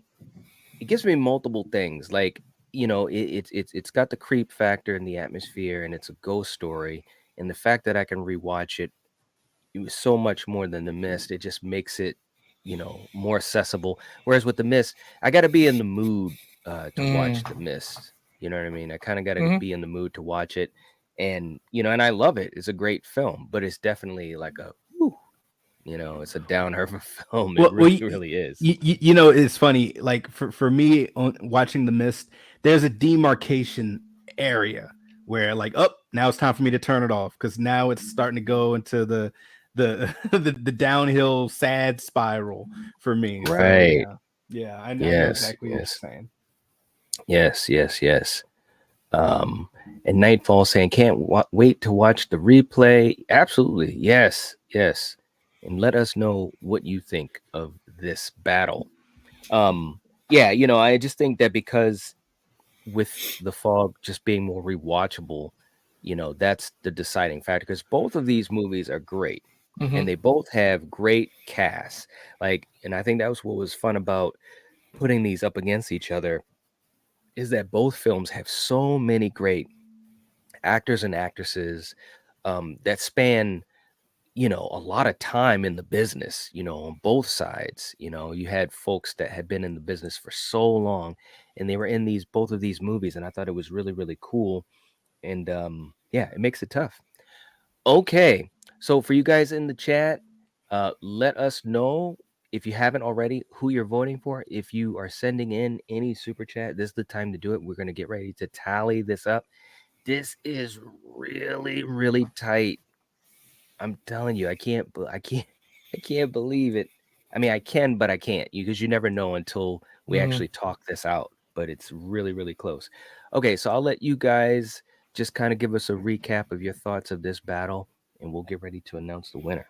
multiple things. Like, it's got the creep factor and the atmosphere, and it's a ghost story, and the fact that I can rewatch it was so much more than The Mist. It just makes it, more accessible. Whereas with The Mist, I got to be in the mood to watch The Mist. You know what I mean? I kind of got to be in the mood to watch it, and and I love it. It's a great film, but it's definitely like it's a downer of a film. It really is. It's funny. Like for me, watching The Mist, there's a demarcation area where now it's time for me to turn it off because now it's starting to go into the downhill sad spiral for me. Right. So, yeah, I know exactly what you're saying. Yes. And Nightfall saying can't wait to watch the replay. Absolutely. Yes. And let us know what you think of this battle. I just think that because with The Fog just being more rewatchable, that's the deciding factor because both of these movies are great and they both have great casts. And I think that was what was fun about putting these up against each other is that both films have so many great actors and actresses that span a lot of time in the business, on both sides. You had folks that had been in the business for so long and they were in both of these movies. And I thought it was really, really cool. And it makes it tough. Okay. So for you guys in the chat, let us know if you haven't already who you're voting for. If you are sending in any super chat, this is the time to do it. We're going to get ready to tally this up. This is really, really tight. I'm telling you, I can't believe it. I mean, I can, but I can't because you never know until we actually talk this out. But it's really, really close. Okay, so I'll let you guys just kind of give us a recap of your thoughts of this battle, and we'll get ready to announce the winner.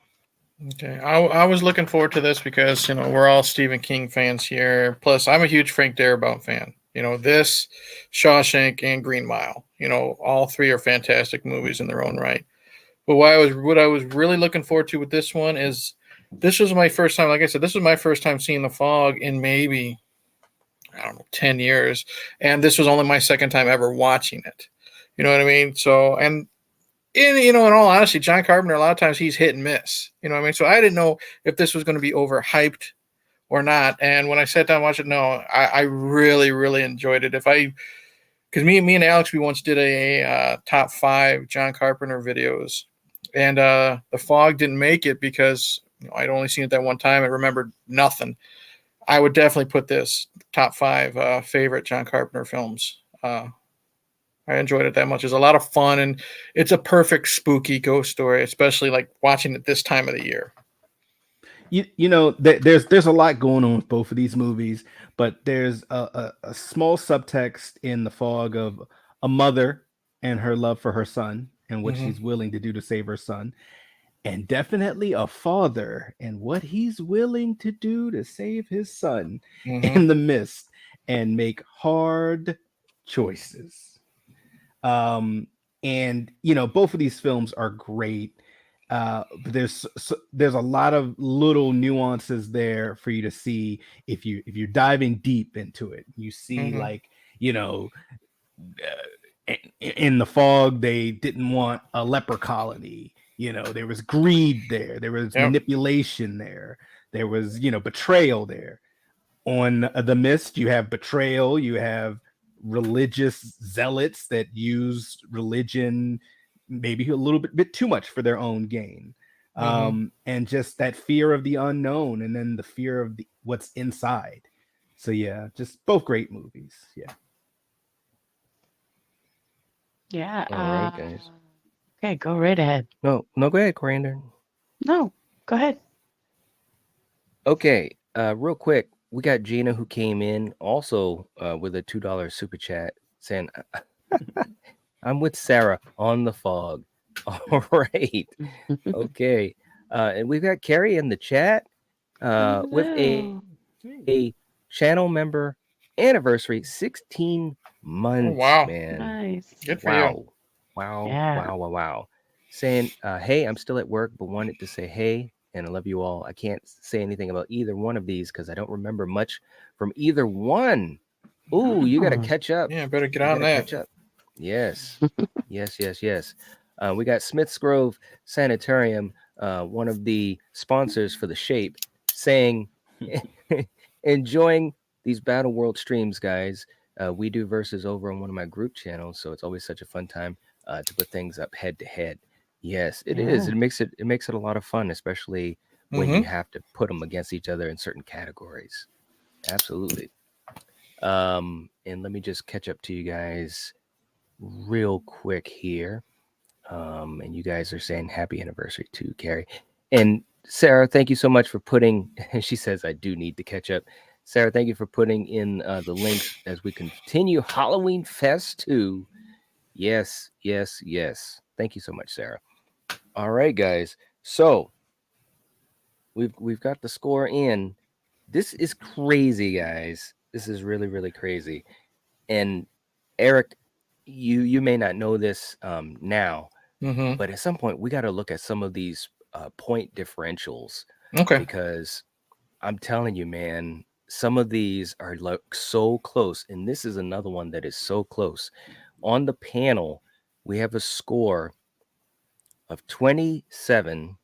Okay, I was looking forward to this because we're all Stephen King fans here. Plus, I'm a huge Frank Darabont fan. This, Shawshank, and Green Mile. All three are fantastic movies in their own right. But what I was really looking forward to with this one is this was my first time. Like I said, this was my first time seeing The Fog in maybe, I don't know, 10 years, and this was only my second time ever watching it. You know what I mean? So, and in all honesty, John Carpenter, a lot of times he's hit and miss. You know what I mean? So I didn't know if this was going to be overhyped or not. And when I sat down and watched it, no, I really, really enjoyed it. Because me and Alex, we once did a top 5 John Carpenter videos, and The Fog didn't make it because I'd only seen it that one time. I remembered nothing. I would definitely put this top 5 favorite John Carpenter films. I enjoyed it that much. It's a lot of fun, and it's a perfect spooky ghost story, especially like watching it this time of the year. There's a lot going on with both of these movies, but there's a small subtext in The Fog of a mother and her love for her son and what she's willing to do to save her son, and definitely a father and what he's willing to do to save his son in the mist and make hard choices. And both of these films are great. But there's a lot of little nuances there for you to see if you're diving deep into it. You see, in The Fog, they didn't want a leper colony. There was greed there was manipulation there was betrayal there. On The Mist, you have betrayal, you have religious zealots that use religion maybe a little bit too much for their own gain, and just that fear of the unknown, and then the fear of what's inside. So yeah, just both great movies. Yeah. All right, guys. Okay, go right ahead. No, go ahead, Coriander. No, go ahead. Okay, real quick, we got Gina who came in also with a $2 super chat saying, I'm with Sarah on The Fog. All right. Okay. And we've got Carrie in the chat with a channel member anniversary, 16 months. Oh, wow. Man. Nice. Good for you. Wow. Saying, hey, I'm still at work, but wanted to say hey, and I love you all. I can't say anything about either one of these because I don't remember much from either one. Ooh, you got to catch up. Yeah, better get on that. Catch up. Yes. yes. We got Smith's Grove Sanitarium, one of the sponsors for The Shape, saying, enjoying these Battleworld streams, guys. We do verses over on one of my group channels, so it's always such a fun time to put things up head to head. Yes, it is. It makes it a lot of fun, especially when you have to put them against each other in certain categories. Absolutely. And let me just catch up to you guys real quick here. And you guys are saying happy anniversary to Carrie. And Sarah, thank you so much for putting, she says, I do need to catch up. Sarah, thank you for putting in the links as we continue Halloween Fest 2. Yes. Thank you so much, Sarah. All right, guys. So we've got the score in. This is crazy, guys. This is really, really crazy. And Eric, you may not know this now, but at some point we got to look at some of these point differentials. Okay. Because I'm telling you, man, some of these are like so close, and this is another one that is so close. On the panel, we have a score of 27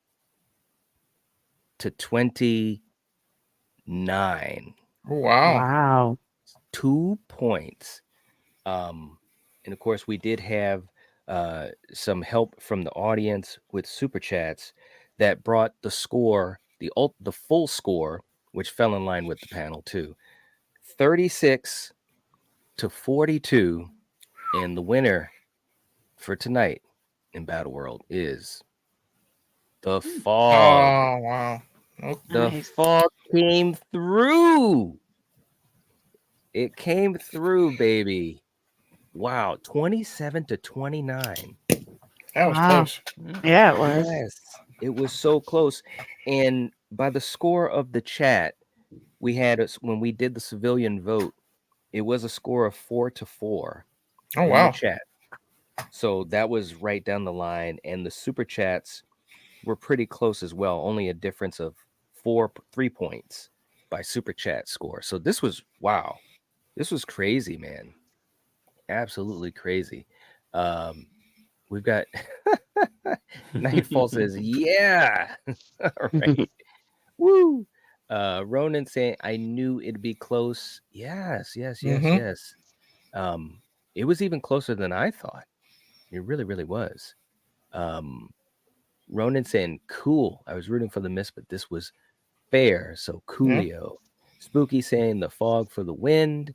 to 29. Oh, wow. Wow. 2 points. And of course, we did have some help from the audience with super chats that brought the score, the full score, which fell in line with the panel too, 36 to 42. And the winner for tonight in Battleworld is The Fog. Oh, wow. Okay. The Fog came through. It came through, baby. Wow, 27 to 29. That was close. Yeah, it was. Yes, it was so close. And by the score of the chat, we had when we did the civilian vote, it was a score of 4 to 4. Oh, wow. The chat. So that was right down the line, and the super chats were pretty close as well. Only a difference of 3 points by super chat score. So this was wow. This was crazy, man. Absolutely crazy. We've got Nightfall says, yeah. All right. Woo. Ronan saying, I knew it'd be close. Yes. It was even closer than I thought. It really, really was. Ronan saying, cool. I was rooting for the miss, but this was fair. So coolio. Spooky saying the fog for the win.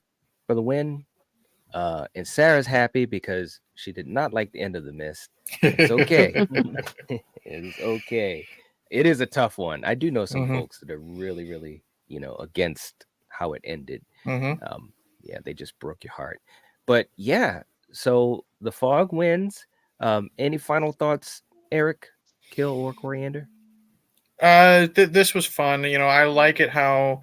And Sarah's happy because she did not like the end of the mist. It's okay. It is okay. It is a tough one. I do know some folks that are really, really, against how it ended. Yeah, they just broke your heart. But yeah, so the fog wins. Any final thoughts, Eric, Kill, or Coriander? This was fun. I like it how,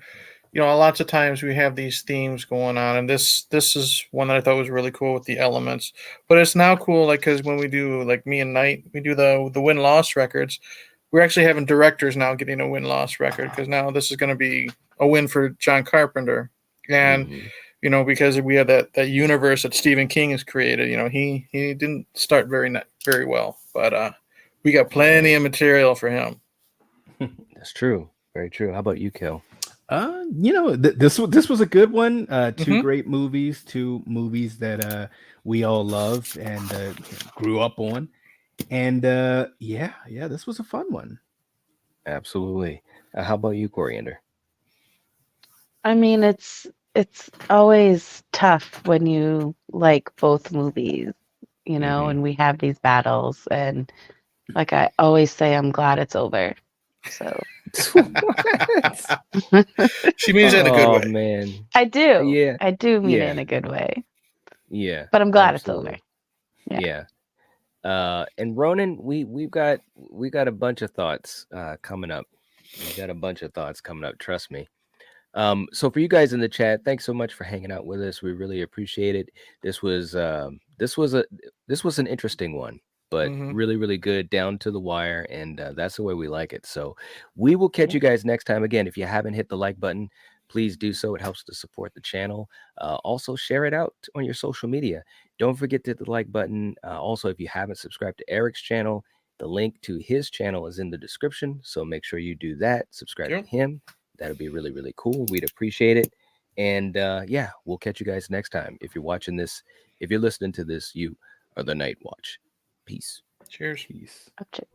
lots of times we have these themes going on, and this is one that I thought was really cool with the elements. But it's now cool, like, because when we do, like, me and Knight, we do the win-loss records. We're actually having directors now getting a win-loss record, because now this is going to be a win for John Carpenter, and because we have that universe that Stephen King has created. He didn't start very well, but we got plenty of material for him. That's true. Very true. How about you, Kel? This was a good one. Two great movies, two movies that we all love and grew up on. And this was a fun one. Absolutely. How about you, Coriander? I mean, it's always tough when you like both movies, and we have these battles, and like I always say, I'm glad it's over. So she means it in a good way. Oh man, I do. Yeah, I do mean it in a good way. Yeah, but I'm glad it's over. Yeah. And Ronan, we've got a bunch of thoughts coming up. We got a bunch of thoughts coming up. Trust me. So for you guys in the chat, thanks so much for hanging out with us. We really appreciate it. This was an interesting one, but really, really good, down to the wire, and that's the way we like it. So we will catch you guys next time. Again, if you haven't hit the like button, please do so. It helps to support the channel. Also, share it out on your social media. Don't forget to hit the like button. Also, if you haven't subscribed to Eric's channel, the link to his channel is in the description. So make sure you do that. Subscribe to him. That would be really, really cool. We'd appreciate it. And we'll catch you guys next time. If you're watching this, if you're listening to this, you are the Nightwatch. Peace. Cheers. Peace. Okay.